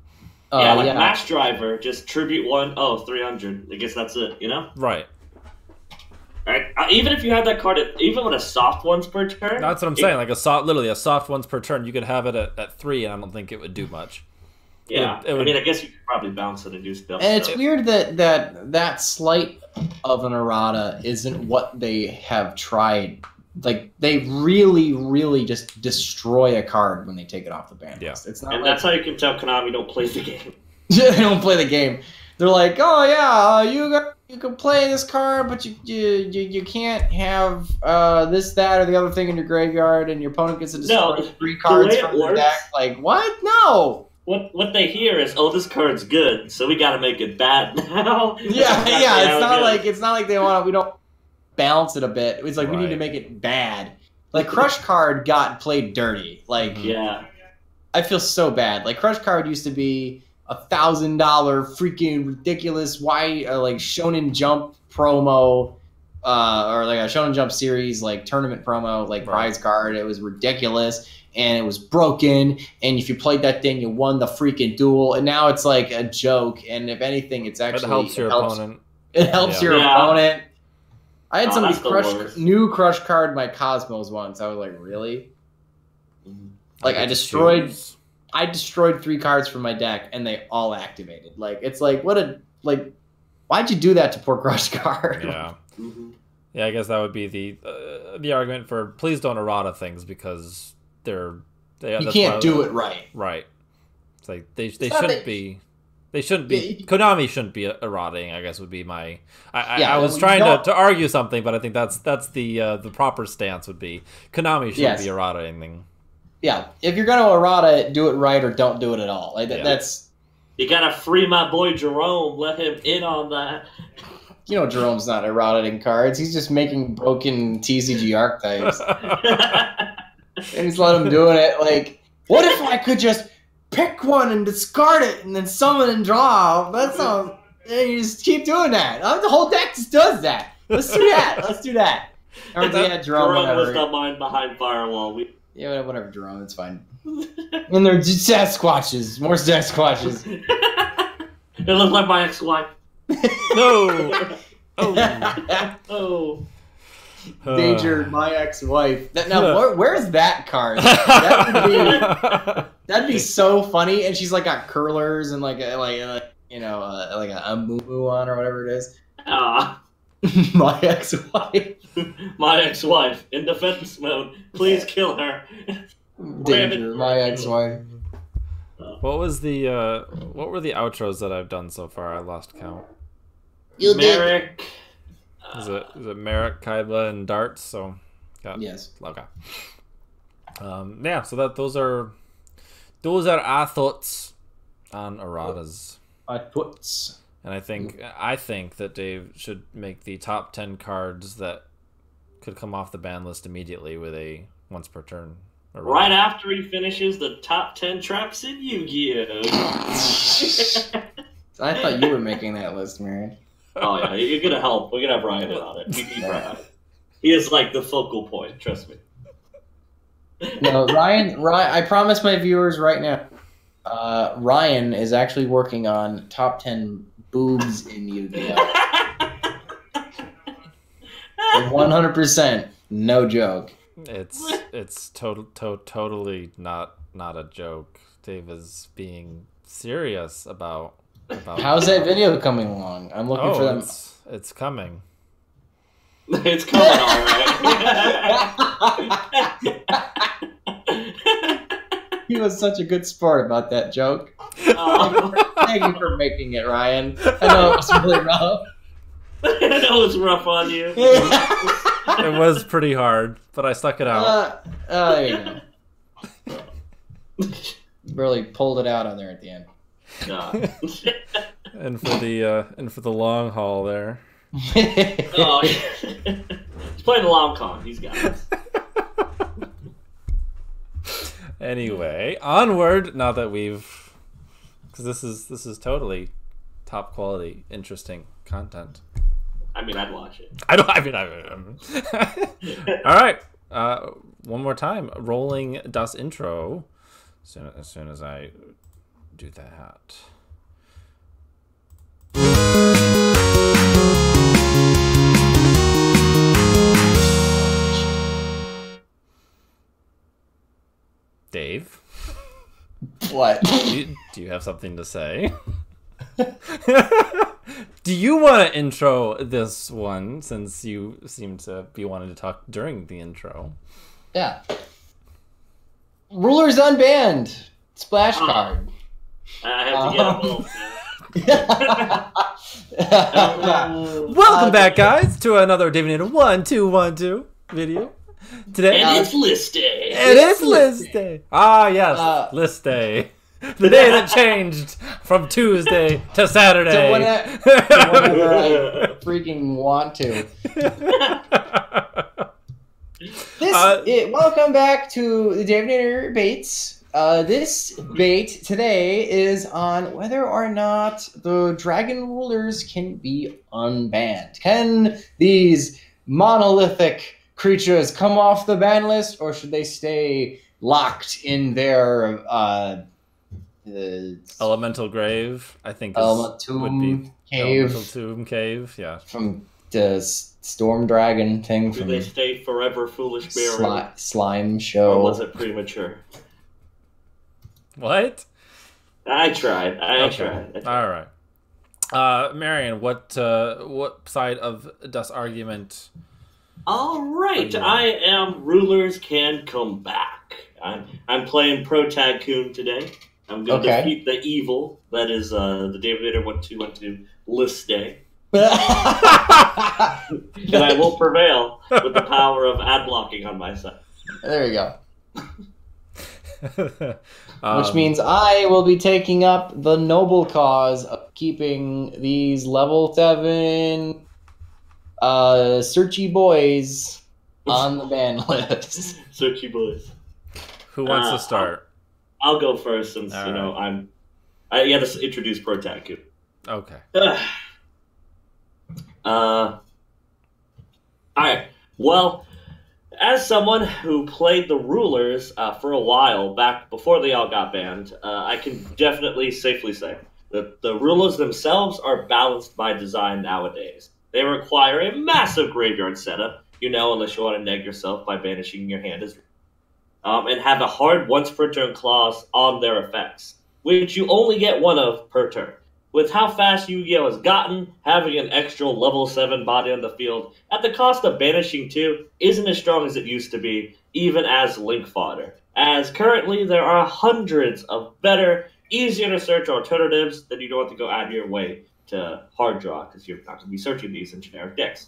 Match Driver, just tribute 300. I guess that's it, you know? Right. Right. Even if you had that card, even with a soft once per turn. That's what I'm saying. Like literally a soft once per turn, you could have it at 3, and I don't think it would do much. Yeah, I mean, I guess you could probably bounce it and do stuff. And it's weird that slight of an errata isn't what they have tried. Like they really, really just destroy a card when they take it off the ban list. It's not. And that's how you can tell Konami don't play the game. They don't play the game. They're like, oh yeah, you can play this card, but you can't have this, that, or the other thing in your graveyard, and your opponent gets to destroy 3 cards from the deck. Like what? No. What they hear is, oh, this card's good, so we got to make it bad now. Yeah. It's not like we don't balance it a bit. It's like we need to make it bad. Like Crush Card got played dirty. Like I feel so bad. Like Crush Card used to be $1,000 freaking ridiculous like Shonen Jump promo, or like a Shonen Jump series like tournament promo, like prize card. It was ridiculous. And it was broken, and if you played that thing, you won the freaking duel. And now it's like a joke, and if anything, it helps your opponent. It helps your opponent. I had somebody new Crush Card my Cosmos once. I was like, really? Like I destroyed 3 cards from my deck, and they all activated. Like it's like why'd you do that to poor Crush Card? Yeah. Yeah, I guess that would be the argument for please don't errata things, because you can't do it right. Right. It's like they shouldn't be. They shouldn't be. Konami shouldn't be erratating, I guess would be my. Yeah, I was we trying don't- to argue something, but I think that's the proper stance would be Konami shouldn't be erratating. Yeah, if you're gonna errata it, do it right or don't do it at all. Like that's. You gotta free my boy Jerome. Let him in on that. You know, Jerome's not erratating cards. He's just making broken TCG archetypes, and he's let him doing it. Like, what if I could just pick one and discard it, and then summon and draw? That's all. And you just keep doing that. The whole deck just does that. Let's do that. Let's do that. Or yeah, Jerome was the mind behind Firewall. Yeah, whatever, Jerome. It's fine. And they're just Sasquatches. More Sasquatches. It looks like my ex-wife. No. Oh. Danger, my ex-wife. Now, where's that card? That'd be so funny. And she's like got curlers and like a moo on or whatever it is. My ex-wife. My ex-wife in defense mode. Please kill her. Danger, my ex-wife. What were the outros that I've done so far? I lost count. Merrick. Is it Merrick, Kaidla, and Darts? So, yes. Okay. Yeah. So those are our thoughts on erratas. And I think that Dave should make the top 10 cards that could come off the ban list immediately with a once per turn. Right after he finishes the top 10 traps in Yu-Gi-Oh! I thought you were making that list, Marion. Oh yeah, you're gonna help. We're gonna have Ryan in on it. We need Ryan. He is like the focal point. Trust me. No, Ryan. I promise my viewers right now. Ryan is actually working on top 10 boobs in Yu-Gi-Oh. 100%, no joke. It's totally not a joke. Dave is being serious about. How's that video coming along? I'm looking for them. It's coming. It's coming, all right. He was such a good sport about that joke. Thank you for making it, Ryan. I know it was really rough. I know it's rough on you. It was pretty hard, but I stuck it out. There you go. Really pulled it out on there at the end. And for the long haul there. Oh, he's playing the long con. He's got it. Anyway, onward. Now that because this is totally top quality, interesting content. I mean, I'd watch it. All right. One more time. Rolling das intro. As soon as I do that. Dave? What? Do you have something to say? Do you want to intro this one, since you seem to be wanting to talk during the intro? Yeah. Rulers unbanned. Splash card. I have to get a little. Welcome back, guys, to another Divinator 1212 video. Today, and it's list day. And it's list day. Ah, yes, list day. The day that changed from Tuesday to Saturday. To whenever I freaking want to. Welcome back to the Divinator Baits. This bait today is on whether or not the dragon rulers can be unbanned. Can these monolithic creatures come off the ban list, or should they stay locked in their Elemental Grave? I think Elemental Cave. Elemental Tomb Cave, yeah. From the Storm Dragon thing. Do they stay forever, foolish Barry? Slime show. Or was it premature? What? I tried. I tried. All right. Marion, what side of das argument? All right, I am Rulers Can Come Back. I'm playing Pro Tycoon today. I'm going to defeat the evil that is the David Vader 1212 list day. And I will prevail with the power of ad blocking on my side. There you go. Which means I will be taking up the noble cause of keeping these level 7 searchy boys on the ban list. Searchy boys. Who wants to start? I'll go first since, All you know, right. I got to introduce Protaku. Okay. Alright. Well, as someone who played the rulers for a while back before they all got banned, I can definitely safely say that the rulers themselves are balanced by design nowadays. They require a massive graveyard setup, you know, unless you want to neg yourself by banishing your hand as and have a hard once per turn clause on their effects, which you only get one of per turn. With how fast Yu-Gi-Oh! Has gotten, having an extra level 7 body on the field at the cost of banishing 2 isn't as strong as it used to be, even as link fodder. As currently there are hundreds of better, easier to search alternatives that you don't have to go out of your way to hard draw, because you're not going to be searching these in generic decks.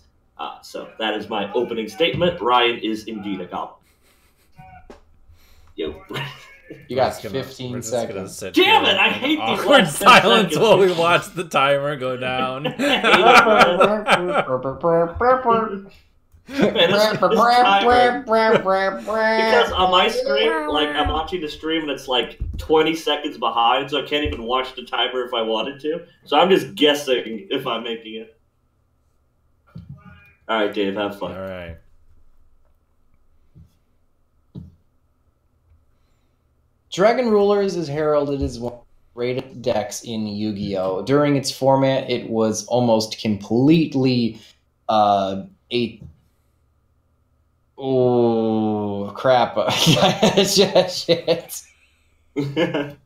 So that is my opening statement. Ryan is indeed a goblin. Yo. You got 15 seconds. Damn it! I hate these awkward last 10 silence seconds. while we watch the timer go down. Man, this timer. Because on my screen, like, I'm watching the stream and it's like 20 seconds behind, so I can't even watch the timer if I wanted to. So I'm just guessing if I'm making it. Alright, Dave, have fun. Alright. Dragon Rulers is heralded as one of the greatest decks in Yu-Gi-Oh! During its format, it was almost completely oh, crap. Shit. It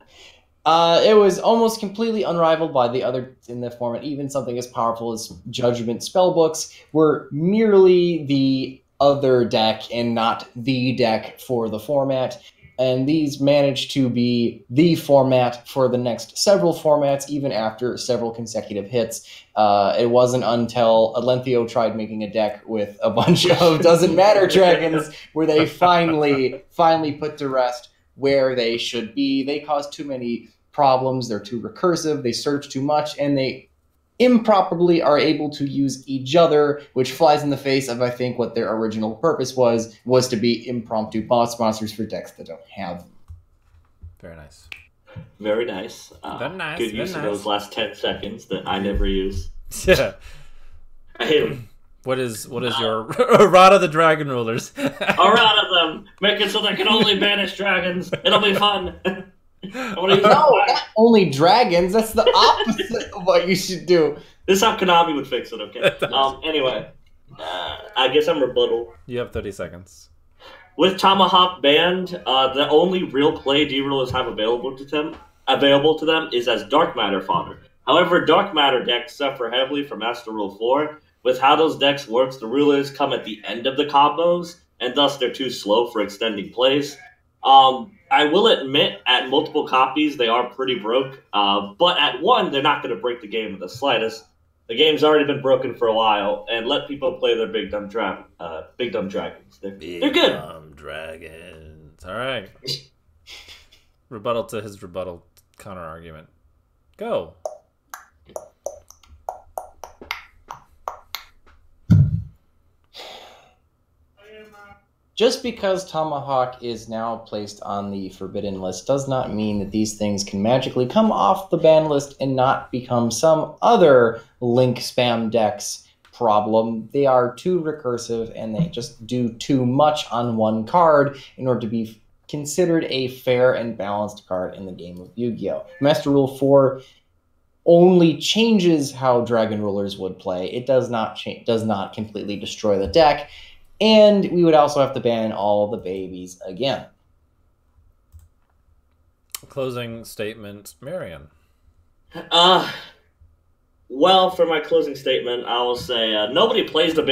was almost completely unrivaled by the other in the format. Even something as powerful as Judgment spellbooks were merely the other deck and not the deck for the format. And these managed to be the format for the next several formats, even after several consecutive hits. It wasn't until Alenthio tried making a deck with a bunch of Doesn't Matter dragons where they finally put to rest where they should be. They caused too many problems. They're too recursive. They search too much, and they improperly are able to use each other, which flies in the face of, I think, what their original purpose was to be impromptu boss monsters for decks that don't have them. Very nice. Very nice. Very nice. Good use of those last 10 seconds that I never use. Yeah. I hate them. What is your Errata the Dragon Rulers? Errata them! Make it so they can only banish dragons. It'll be fun. No, not only dragons. That's the opposite of what you should do. This is how Konami would fix it, okay? Anyway, I guess I'm rebuttal. You have 30 seconds. With Tomahawk banned, the only real play D-Rulers have available to them is as Dark Matter fodder. However, Dark Matter decks suffer heavily from Master Rule 4. With how those decks works, the Rulers come at the end of the combos, and thus they're too slow for extending plays. I will admit, at multiple copies, they are pretty broke. But at one, they're not going to break the game in the slightest. The game's already been broken for a while, and let people play their big dumb dragons. They're good. Big dumb dragons. All right. Rebuttal to his rebuttal counter argument. Go. Just because Tomahawk is now placed on the forbidden list does not mean that these things can magically come off the ban list and not become some other link spam deck's problem. They are too recursive and they just do too much on one card in order to be considered a fair and balanced card in the game of Yu-Gi-Oh! Master Rule 4 only changes how Dragon Rulers would play. It does not completely destroy the deck. And we would also have to ban all the babies again. Closing statement, Marion. Well, for my closing statement, I will say nobody plays the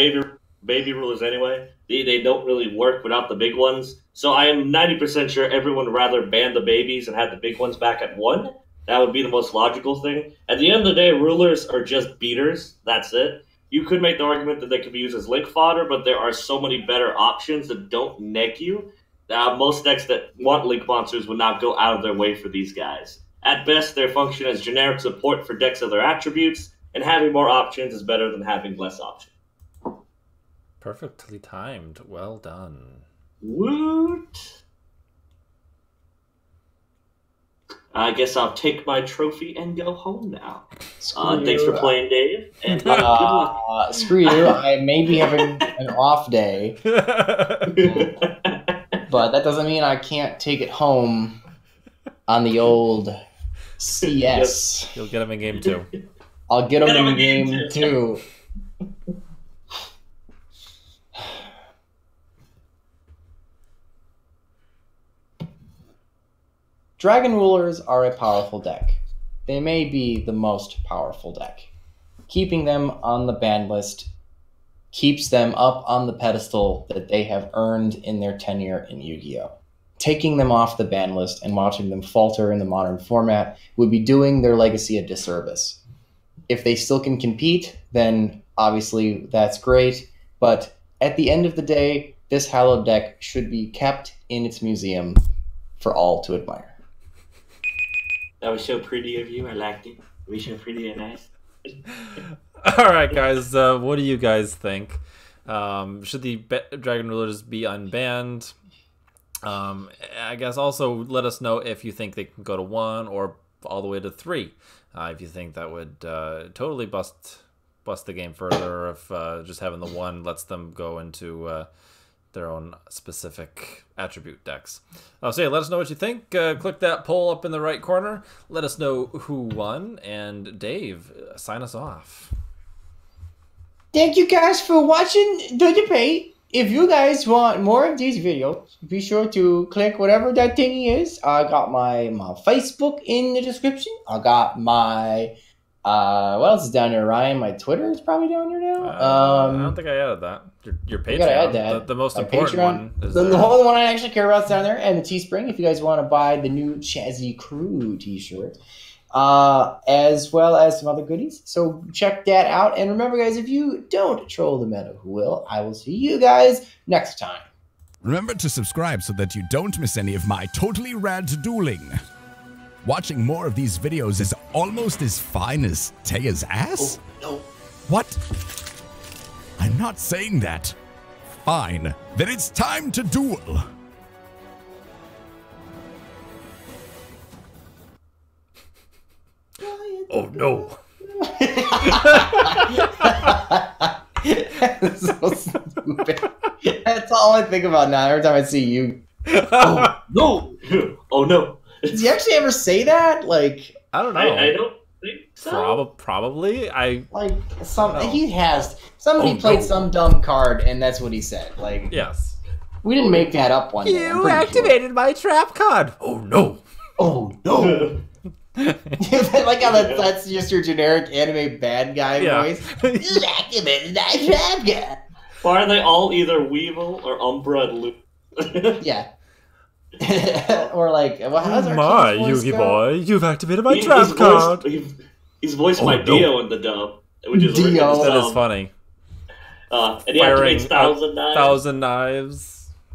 baby rulers anyway. They don't really work without the big ones. So I am 90% sure everyone would rather ban the babies and have the big ones back at 1. That would be the most logical thing. At the end of the day, rulers are just beaters. That's it. You could make the argument that they could be used as link fodder, but there are so many better options that don't neg you. Most decks that want link monsters would not go out of their way for these guys. At best, they function as generic support for decks of their attributes, and having more options is better than having less options. Perfectly timed. Well done. Woot! I guess I'll take my trophy and go home now. Thanks for playing, Dave. And good luck. Screw you. I may be having an off day, but that doesn't mean I can't take it home on the old CS. You'll get him in game 2. I'll get him in game 2. Dragon Rulers are a powerful deck. They may be the most powerful deck. Keeping them on the ban list keeps them up on the pedestal that they have earned in their tenure in Yu-Gi-Oh! Taking them off the ban list and watching them falter in the modern format would be doing their legacy a disservice. If they still can compete, then obviously that's great, but at the end of the day, this hallowed deck should be kept in its museum for all to admire. That was so pretty of you. I liked it. It was so pretty and nice. All right, guys. What do you guys think? Should the Dragon Rulers be unbanned? I guess also let us know if you think they can go to 1 or all the way to 3. If you think that would totally bust the game further, or if just having the 1 lets them go into their own specific attribute decks. So yeah, let us know what you think. Click that poll up in the right corner. Let us know who won. And Dave, sign us off. Thank you guys for watching the debate. If you guys want more of these videos, be sure to click whatever that thingy is. I got my Facebook in the description. I got my what else is down there, Ryan? My Twitter is probably down there now. I don't think I added that. Your Patreon. Gotta add that. The most my important Patreon, one. Is the whole one I actually care about is down there, and the Teespring. If you guys want to buy the new Chazzy Crew T-shirt, as well as some other goodies. So check that out. And remember, guys, if you don't troll the meta, who will? I will see you guys next time. Remember to subscribe so that you don't miss any of my totally rad dueling. Watching more of these videos is almost as fine as Taya's ass? Oh, no. What? I'm not saying that. Fine. Then it's time to duel. Oh no. That's so stupid. That's all I think about now every time I see you. Oh, no. Oh, no. Does he actually ever say that? Like, I don't know. I don't think so. Probably. He has. Somebody played some dumb card, and that's what he said. Like, Yes. we didn't make that up one day. You activated my trap card. Oh no. Oh no. Like how that's just your generic anime bad guy voice. You activated that trap card. Why are they all either Weevil or Umbra and Luke? Yeah. Or like, well, how's our My kid's voice Yugi go? boy, you've activated my trap card. He's voiced by Dio in the dub, which is Dio. That is funny. And he Firing activates Thousand Knives. Thousand Knives.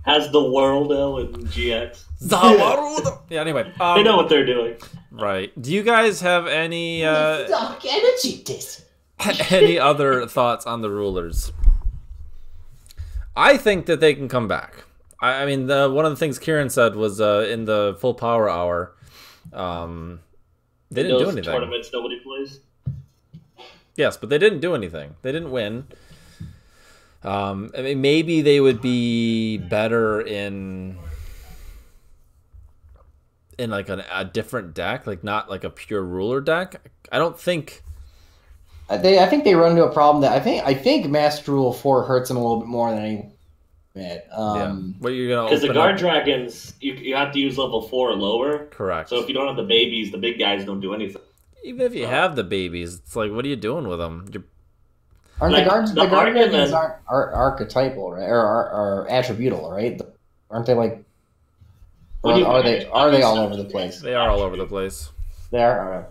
Has the World in GX. Yeah. Anyway, They know what they're doing. right. Do you guys have any Dark energy disc. any other thoughts on the rulers? I think that they can come back. I mean, one of the things Kieran said was in the full power hour, they didn't do anything. Tournaments nobody plays. Yes, but they didn't do anything. They didn't win. I mean, maybe they would be better in like a different deck, like not like a pure ruler deck. I don't think. I think they run into a problem that I think Master Rule 4 hurts them a little bit more than any. What you're gonna because the open guard up- dragons, you have to use level 4 or lower. Correct. So if you don't have the babies, the big guys don't do anything. Even if you have the babies, it's like, what are you doing with them? Aren't Like, the guard the dragons argument- are archetypal, right? Or are attributable, right? Aren't they like? What Or do you are mean? they all over the place? They are all over the place. They are.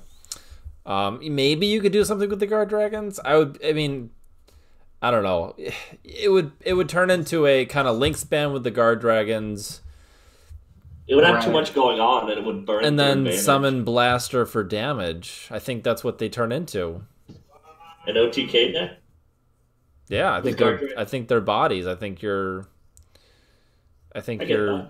Maybe you could do something with the guard dragons. I mean, I don't know. It would turn into a kind of link span with the guard dragons. It would have too Right. much going on, and it would burn. And through then advantage. summon Blaster for damage. I think that's what they turn into. An OTK deck. Yeah, I With think guard I think their bodies. I think you're I get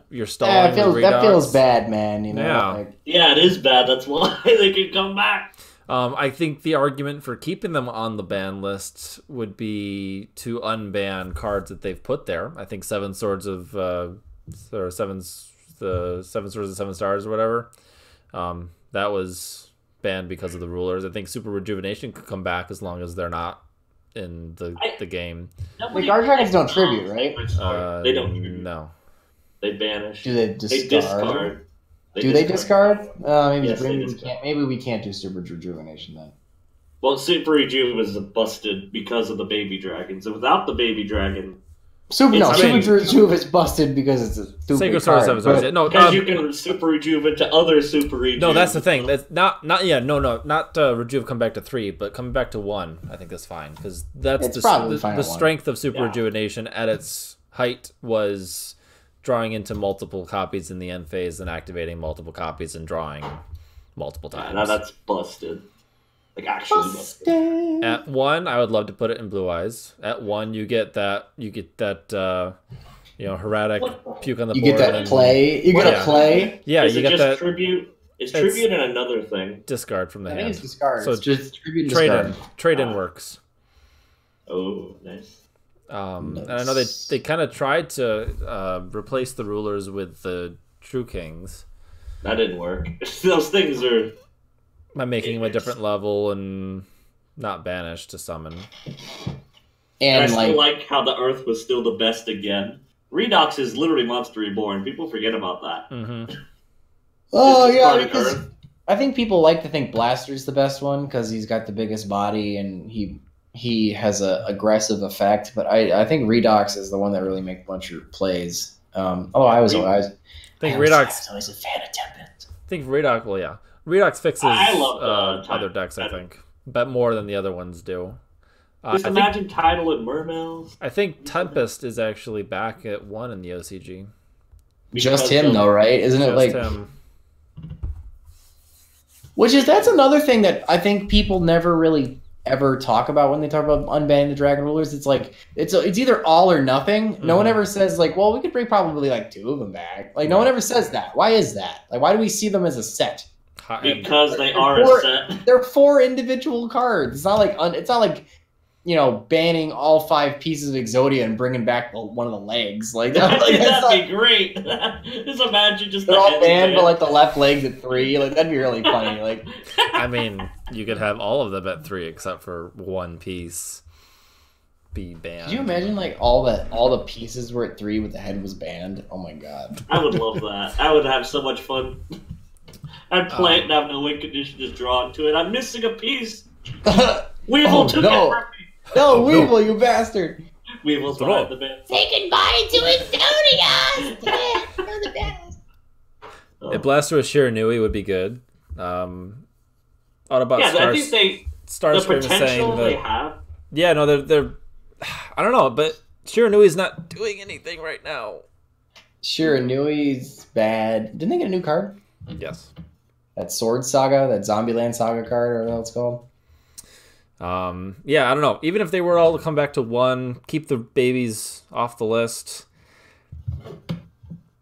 you're stalling. Yeah, with that feels Redox. bad, man. You know. Yeah. Like, Yeah, it is bad. That's why they can come back. I think the argument for keeping them on the ban list would be to unban cards that they've put there. I think Seven Swords of the Seven Swords of Seven Stars or whatever. That was banned because of the rulers. I think Super Rejuvenation could come back as long as they're not in the game. the guard dragons don't tribute, right? They don't tribute. No. They banish. Do they They discard? discard. Do they discard? Yes, they discard. Maybe we can't do Super Rejuvenation then. Well, Super Rejuve was busted because of the baby dragons. And without the baby dragon, Super I mean- Rejuve is busted because it's a stupid Sacred Sword of card. Seven Stars. but- No, because you can Super Rejuve into other Super Rejuve. no, that's the thing. That's not Rejuve come back to 3, but coming back to 1. I think that's fine because that's It's probably fine the at 1. strength of Super Yeah. Rejuvenation at its height was drawing into multiple copies in the end phase and activating multiple copies and drawing multiple times. Now that's busted. Like actually busted. At 1, I would love to put it in Blue Eyes. At 1, you get that Heretic puke on the You board. get that and play. You get Yeah. a play. Yeah, Is you it get just that tribute? Is It's- tribute in another thing? discard from the I think it's hand. discard. So It's just tribute and Trade discard. in. Trade in works. Oh, nice. And I know they kind of tried to replace the rulers with the True Kings That didn't work. Those things are. by making them a different level and not banished to summon. And I And still like, like how the Earth was still the best again. Redox is literally Monster Reborn. People forget about that. Mm-hmm. oh Just yeah, discarding because Earth. I think people like to think Blaster's the best one because he's got the biggest body and he has a aggressive effect. But I think Redox is the one that really makes a bunch of plays. Although I was I think I was Redox. always a fan of Tempest. I think Redox. Well, yeah, Redox fixes I love the other decks. I think, but more than the other ones do. Just I think imagine Tidal and Mermails. I think Tempest is actually back at 1 in the OCG. Just him though, right? Isn't it Just like? him. That's another thing that I think people never really ever talk about when they talk about unbanning the Dragon Rulers. It's like it's either all or nothing. No one ever says like, well, we could bring probably like 2 of them back. Like no one ever says that. Why is that? Like why do we see them as a set? Because they are a Or- set. They're 4 individual cards. It's not like banning all 5 pieces of Exodia and bringing back one of the legs. Like, that's That'd be not, great. Just imagine just they're the all heads banned, of but it. like the left leg's at 3. Like that'd be really funny. Like I mean, you could have all of them at 3 except for one piece be banned. could you imagine like all the pieces were at 3 with the head was banned? Oh my god. I would love that. I would have so much fun. I'd play it and have no win condition, just draw into it. I'm missing a piece. Weevil took no. it from me. No, Weevil, you bastard. Weevil's Throw. behind the band. Say goodbye to Exodia! Yeah, you're the best. Oh. A Blaster with Shiranui would be good. Autobot Yeah, Star, I think the Starscream is saying potential they that. have. Yeah, no, they're. I don't know, but Shiranui's not doing anything right now. Shiranui's bad. Didn't they get a new card? Yes. That Sword Saga, that Zombieland Saga card, or whatever it's called. Yeah, I don't know. Even if they were all to come back to 1, keep the babies off the list.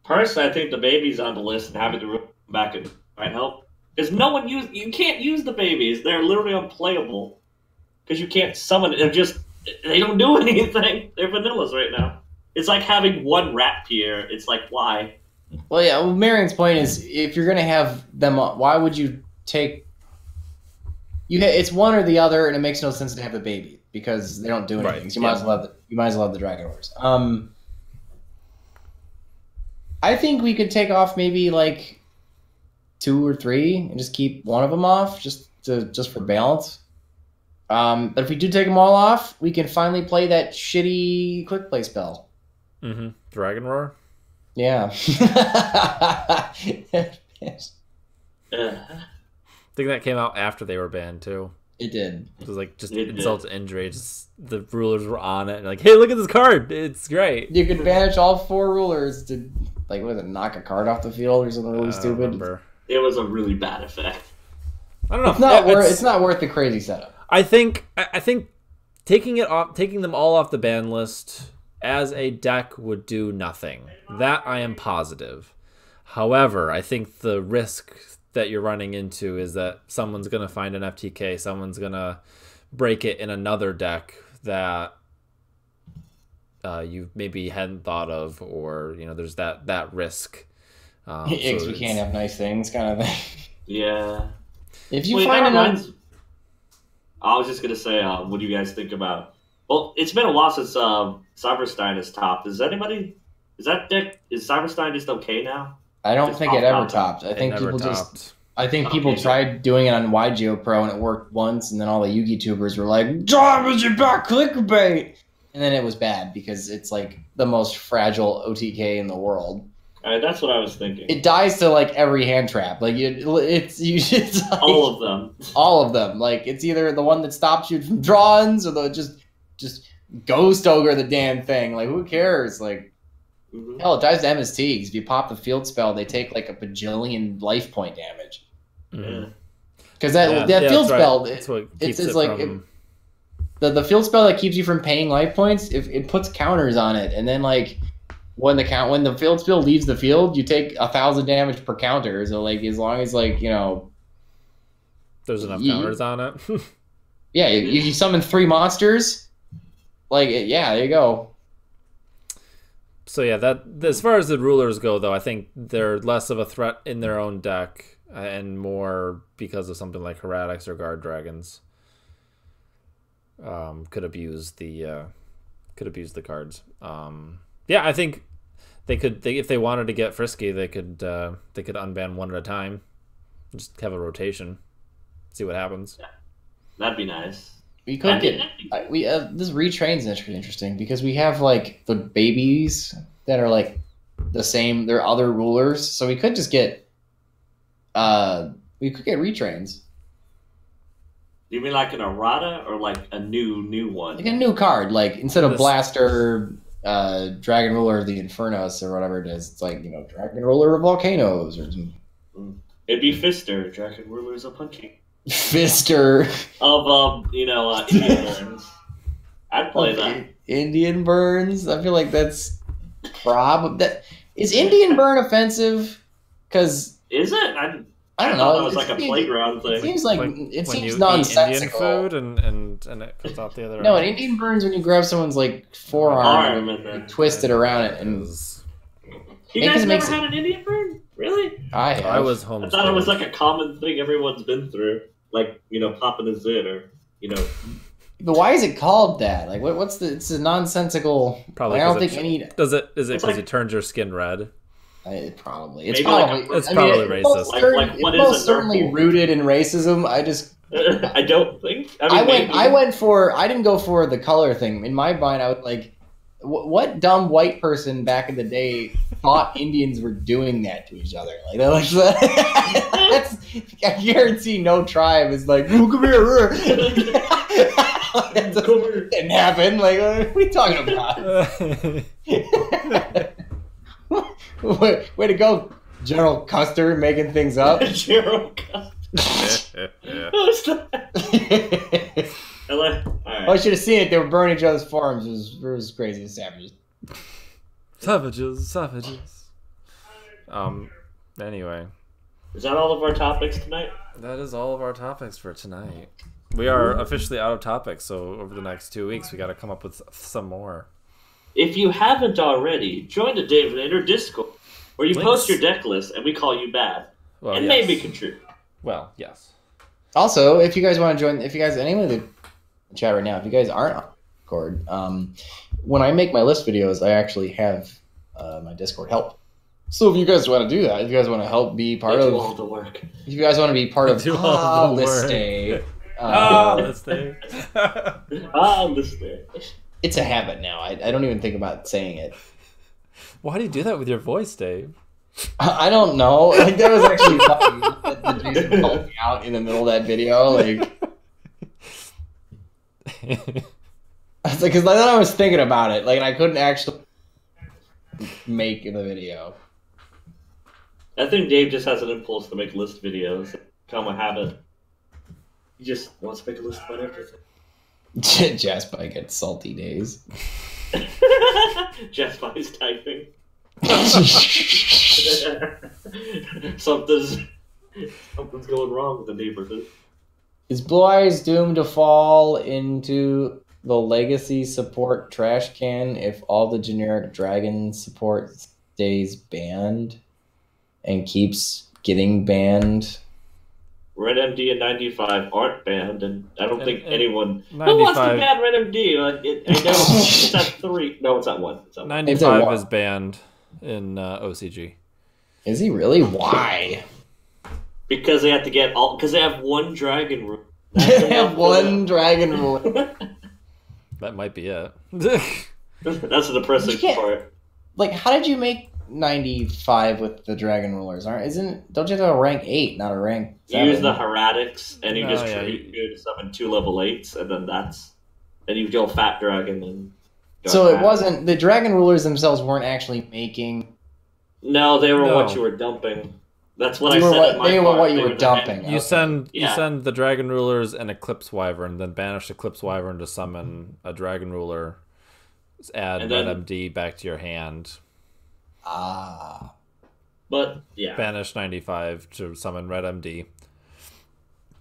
Personally, I think the babies on the list and having to come back and might help. Because you can't use the babies. They're literally unplayable. Because you can't summon it. They don't do anything. They're vanillas right now. It's like having 1 rat pier. It's like, why? Well, yeah. Well, Marion's point is, if you're gonna have them, why would you take? It's one or the other, and it makes no sense to have the baby because they don't do anything. Right, So you might as well have the Dragon Wars. I think we could take off maybe like 2 or 3 and just keep one of them off, just for balance. But if we do take them all off, we can finally play that shitty quick play spell. Mm-hmm. Dragon Roar? Yeah. Yeah. I think that came out after they were banned, too. It did. It was like just It insult to injury. Just the rulers were on it. And like, hey, look at this card. It's great. You could banish all 4 rulers to, like, what was it, knock a card off the field or something really I stupid? remember. It was a really bad effect. I don't know. It's not worth the crazy setup. I think taking them all off the ban list as a deck would do nothing. That I am positive. However, I think the risk that you're running into is that someone's going to find an FTK, someone's going to break it in another deck that you maybe hadn't thought of, or there's that risk. We can't have nice things, kind of thing. Yeah. If you find I was just gonna say, what do you guys think about? Well, it's been a while since Cyberstein has topped. Is Cyberstein just okay now? I don't Just think it off ever topped. I think people topped. people tried doing it on YGO Pro and it worked once, and then all the Yugi tubers were like, "Drop your back clickbait," and then it was bad because it's like the most fragile OTK in the world. That's what I was thinking. It dies to like every hand trap. Like it's like, all of them. All of them. Like it's either the one that stops you from drawings or the just ghost ogre the damn thing. Like who cares? Like hell, it dies to MST. If you pop the field spell, they take like a bajillion life point damage. Because that field spell, it's like the field spell that keeps you from paying life points. If it puts counters on it, and then like. When the field spell leaves the field, you take 1,000 damage per counter. So like as long as like there's enough counters on it. Yeah, you summon 3 monsters. Like there you go. So yeah, that as far as the rulers go, though, I think they're less of a threat in their own deck and more because of something like Erratas or Guard Dragons. Could abuse the cards. Yeah, I think they could. If they wanted to get frisky, they could unban one at a time, just have a rotation, see what happens. Yeah. That'd be nice. We could get this retrain's interesting because we have like the babies that are like the same. They're other rulers, so we could just get retrains. You mean like an errata or like a new one? Like a new card, like instead of Blaster. Dragon Ruler of the Infernos or whatever it is. It's like, Dragon Ruler of Volcanoes or something. It'd be Fister, Dragon Rulers of Punching. Fister. Of, Indian Burns. I'd play that. Indian Burns? I feel like that's is Indian Burn offensive? Because... Is it? I don't know. It was like a playground thing. It seems like it seems nonsensical. Indian food and it comes out the other. No, an Indian burns when you grab someone's like forearm and twist it around it and. You guys never had an Indian burn? Really? I was home. I thought it was like a common thing everyone's been through, like popping a zit or But why is it called that? Like, what's the? It's a nonsensical. Probably. I don't think any. Is it because it turns your skin red? It's probably racist. What is most certainly rooted in racism. I don't think. I didn't go for the color thing. In my mind, I was like, what dumb white person back in the day thought Indians were doing that to each other? Like that's I guarantee no tribe is like, oh, come here. That didn't happen. Like, what are you talking about? Way to go, General Custer, making things up. General Custer. I should have seen it. They were burning each other's farms. It was crazy. Savages. Savages. Anyway. Is that all of our topics tonight? That is all of our topics for tonight. We are officially out of topics, so over the next 2 weeks, we got to come up with some more. If you haven't already, join the David Inner Discord, where you post your deck list and we call you bad. Maybe contribute. Well, yes. Also, if you guys want to join, anyone in the chat right now, if you guys aren't on Discord, when I make my list videos, I actually have my Discord help. So if you guys want to do that, if you guys want to help be part of all the work. If you guys want to be part of list day, This thing. This thing. It's a habit now. I don't even think about saying it. Why do you do that with your voice, Dave? I don't know. Like, that was actually funny that Jason called me out in the middle of that video. Like, because then I was thinking about it, like, and I couldn't actually make the video. I think Dave just has an impulse to make list videos. Become a habit. He just wants to make a list about everything. Jasper gets salty days. Jasper's typing. Something's going wrong with the neighborhood. Is Blue Eyes doomed to fall into the legacy support trash can if all the generic dragon support stays banned and keeps getting banned? Red MD and 95 aren't banned, and I don't think anyone... 95. Who wants to ban Red MD? I know it's at 3. No, it's at 1. It's at 1. 95 is banned in OCG. Is he really? Why? Because they have to get all... Because they have one dragon rule. They have one dragon rule. That might be it. That's the depressing part. Like, how did you make 95 with the dragon rulers? Don't you have to have a rank 8, not a rank 7? You use the Heretics, and you just trade you to summon 2 level 8s, and then then you go Fat Dragon and... So it wasn't... The dragon rulers themselves weren't actually making... No, they were what you were dumping. That's what I said. They were what you were dumping. You send the dragon rulers and Eclipse Wyvern, then banish Eclipse Wyvern to summon a dragon ruler, add Red MD back to your hand. But, yeah. Banish 95 to summon Red MD.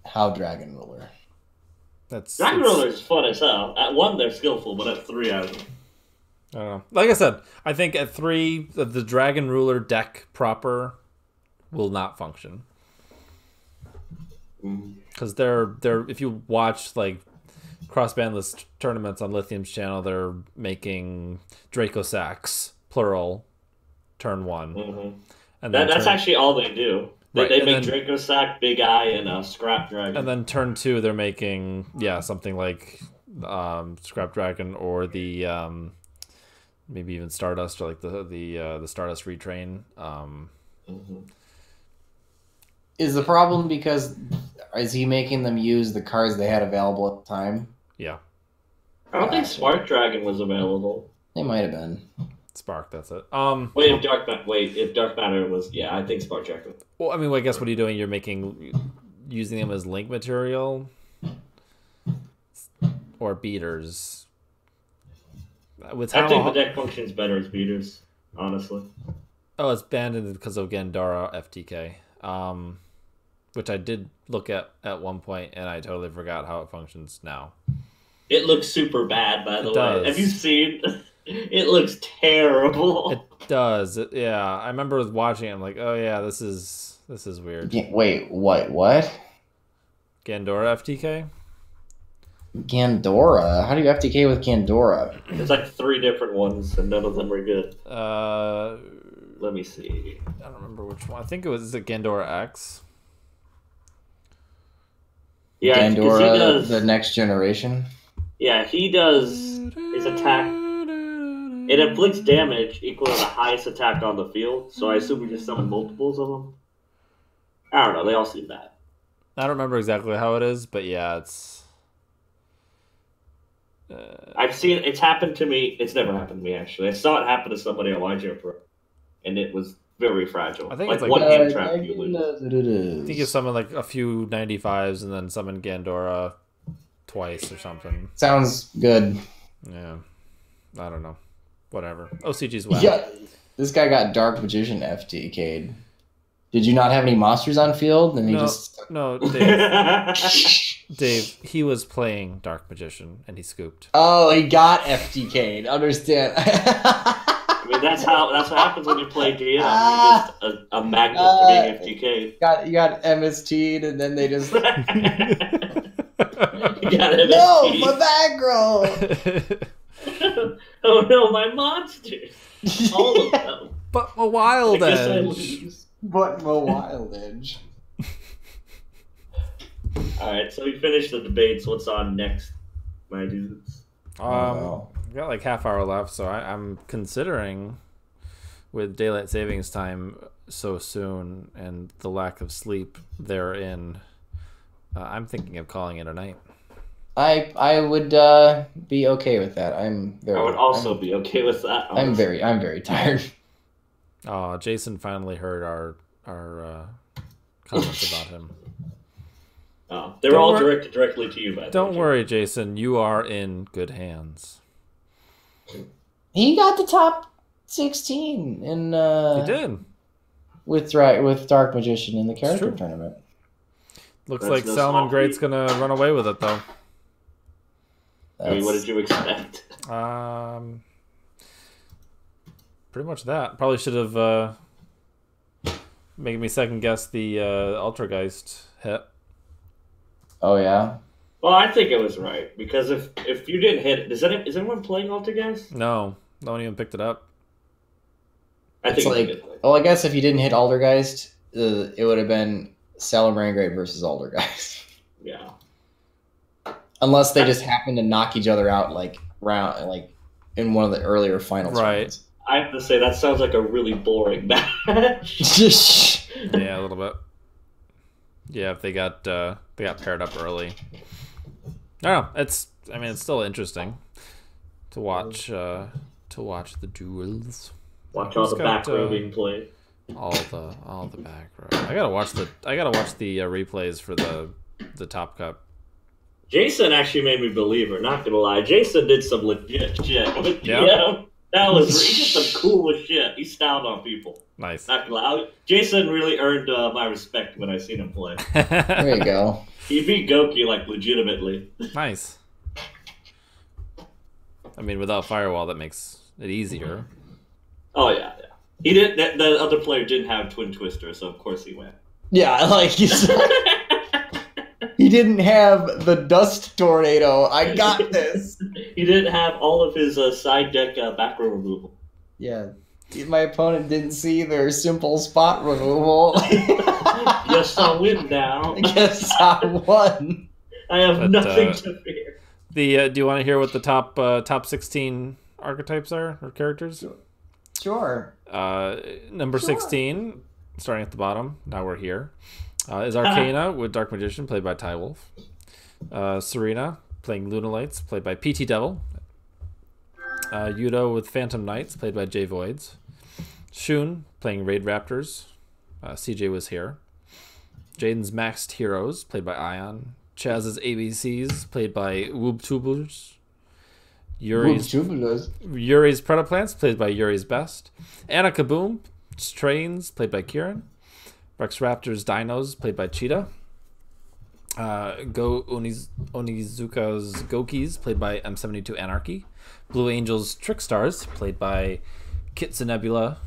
How dragon ruler? Dragon ruler is fun as hell. At 1, they're skillful, but at 3, I don't know. Like I said, I think at 3, the dragon ruler deck proper will not function. Because they're if you watch like cross-bandless tournaments on Lithium's channel, they're making Draco Sacks plural turn 1. And that's actually all they do. They make Draco Sack, Big Eye, and Scrap Dragon. And then turn 2, they're making something like Scrap Dragon or the maybe even Stardust, or like the Stardust Retrain. Is the problem because is he making them use the cards they had available at the time? Yeah. I don't think Spark Dragon was available. They might have been. Spark, that's it. If Dark Matter was, I think Spark Dragon. Well, I mean, I guess what are you doing? You're using them as link material or beaters. I think the deck functions better as beaters, honestly. Oh, it's banned because of Gandara FTK. Which I did look at one point, and I totally forgot how it functions now. It looks super bad, by the way. Have you seen? It looks terrible. It does. I remember watching it. I'm like, oh yeah, this is weird. Wait, what? Gandora FTK? Gandora? How do you FTK with Gandora? There's like 3 different ones, and none of them are good. Let me see. I don't remember which one. I think it was Gandora X. Yeah, Gandora, the next generation. Yeah, he does his attack. It inflicts damage equal to the highest attack on the field, so I assume we just summon multiples of them. I don't know, they all seem bad. I don't remember exactly how it is, but yeah, it's... I've seen it's happened to me. It's never happened to me, actually. I saw it happen to somebody on YJ Pro, and it was very fragile. I think it's like one hand trap you lose. I think you summon like a few 95s and then summon Gandora twice or something. Sounds good. Yeah. I don't know. Whatever. OCG's whack. Yeah. This guy got Dark Magician FTK'd. Did you not have any monsters on field? And No, Dave. Dave, he was playing Dark Magician and he scooped. Oh, he got FTK'd. Understand. I mean, that's what happens when you play DM. You're just a magnet to being FTK'd. You got MST'd and then they just... You got MST'd. No, my background! Oh no, my monsters! All of them. But my Wild Edge. But my Wild Edge. All right, so we finished the debates. What's on next, my dudes? We got like half hour left, so I'm considering, with daylight savings time so soon and the lack of sleep therein, I'm thinking of calling it a night. I would be okay with that. I would also be okay with that. Honestly. I'm very tired. Oh, Jason finally heard our comments about him. Oh, they were all directed directly to you, by the way. Don't worry, Jason. You are in good hands. He got the top 16 in. He did with Dark Magician in the character tournament. Looks like Salmon Great's gonna run away with it, though. I mean, what did you expect? Pretty much that. Probably should have made me second guess the Ultrageist hit. Oh yeah. Well, I think it was right because if you didn't hit it, is anyone playing Ultrageist? No one even picked it up. I think I guess if you didn't hit Aldergeist, it would have been Salamangreat versus Aldergeist. Yeah. Unless they just happened to knock each other out like in one of the earlier finals. Right. Rounds. I have to say that sounds like a really boring match. Yeah, a little bit. Yeah, if they got paired up early. I don't know. It's still interesting to watch the duels. Watch all the back row being played. All the back row. I gotta watch the replays for the Top Cup. Jason actually made me believe her. Not gonna lie, Jason did some legit shit. Yeah. That was he did some cool shit. He styled on people. Nice. Not gonna lie, Jason really earned my respect when I seen him play. There you go. He beat Goki like legitimately. Nice. I mean, without Firewall, that makes it easier. Oh yeah. He didn't. The other player didn't have Twin Twister, so of course he went. Yeah, like you said. He didn't have the Dust Tornado. I got this. He didn't have all of his side deck back row removal. Yeah. My opponent didn't see their simple spot removal. Yes, I win now. Yes, I won. I have nothing to fear. Do you want to hear what the top 16 archetypes are, or characters? Sure. Number 16, starting at the bottom, now we're here, is Arcana with Dark Magician, played by Ty Wolf. Serena, playing Lunalights, played by PT Devil. Yudo with Phantom Knights, played by Jay Voids. Shun, playing Raid Raptors. CJ was here. Jaden's Maxed Heroes, played by Ion. Chaz's ABCs, played by Woobtubers. Yuri's Predaplants, played by Yuri's Best. Anna Kaboom, Trains, played by Kieran. Rex Raptor's Dinos, played by Cheetah. Go Onizuka's Gokis, played by M72 Anarchy. Blue Angels Trickstars, played by Kitsunebula.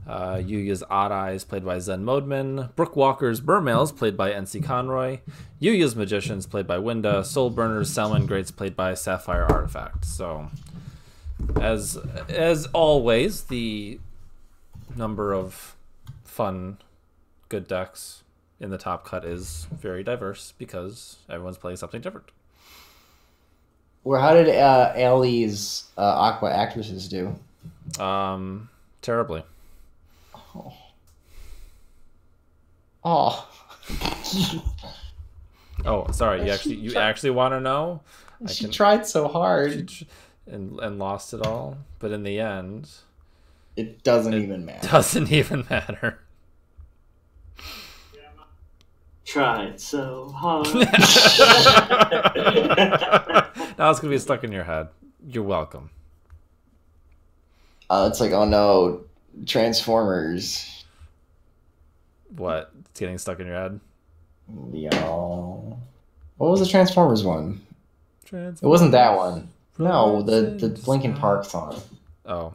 Yuya's Odd Eyes, played by Zen Modeman. Brookwalker's Burmails, played by NC Conroy. Yuya's Magicians, played by Winda. Soulburner's Salmon Greats, played by Sapphire Artifact. So, as always, the number of fun, good decks in the top cut is very diverse because everyone's playing something different. Well, how did Allie's Aqua Actresses do? Terribly. Oh. Oh, sorry. You actually want to know? She tried so hard and lost it all, but in the end, it doesn't even matter. Doesn't even matter. Tried so hard. Now it's gonna be stuck in your head. You're welcome. It's like, oh no, Transformers. What? It's getting stuck in your head? Yo. What was the Transformers one? Transformers. It wasn't that one. No, the Linkin Park song. Oh.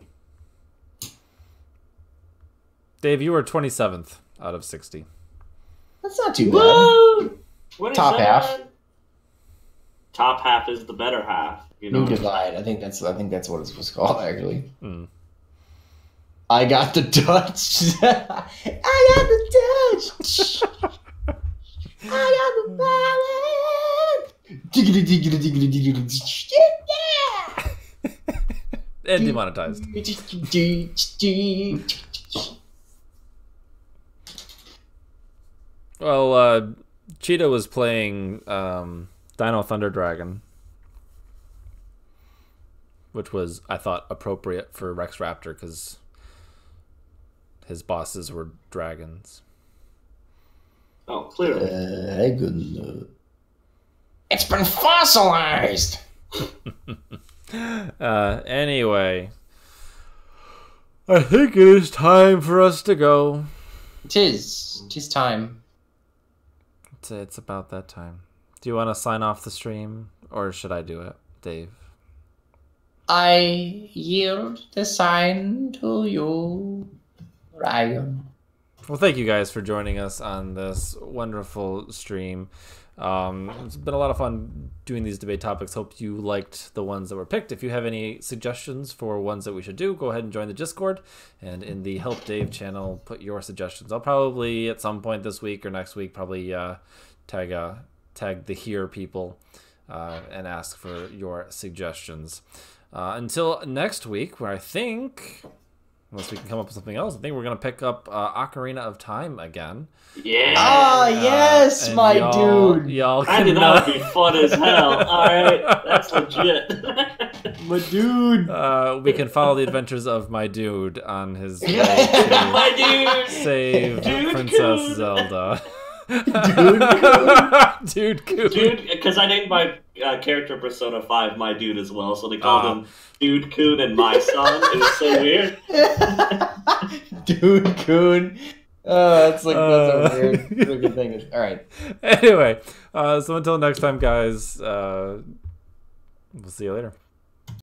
Dave, you were 27th out of 60. That's not too bad. Woo! Top half. Top half is the better half. You know? New Divide. I think that's what it was called, actually. Mm. I got the Dutch. I got the Dutch. I got the power. And demonetized. Well, Cheetah was playing Dino Thunder Dragon, which was, I thought, appropriate for Rex Raptor because his bosses were dragons. Oh, clearly. It's been fossilized. Anyway, I think it is time for us to go. It is. It is time. It's about that time. Do you want to sign off the stream, or should I do it, Dave? I yield the sign to you, Ryan. Well, thank you guys for joining us on this wonderful stream. It's been a lot of fun doing these debate topics. Hope you liked the ones that were picked. If you have any suggestions for ones that we should do, go ahead and join the Discord. And in the Help Dave channel, put your suggestions. I'll probably, at some point this week or next week, probably tag the Here people and ask for your suggestions. Until next week, where I think, unless we can come up with something else, I think we're going to pick up Ocarina of Time again. Yeah. Ah, yes, my dude. Y'all I think that would be fun as hell. Alright, that's legit. My dude. We can follow the adventures of my dude on his way My to dude! save Dude Princess Coon. Zelda. Dude. Dude, because I named my character Persona 5 my dude as well, so they called him Dude Coon and my son. It was so weird. Dude Coon. Oh, that's a weird freaking thing. All right. Anyway, so until next time, guys, we'll see you later.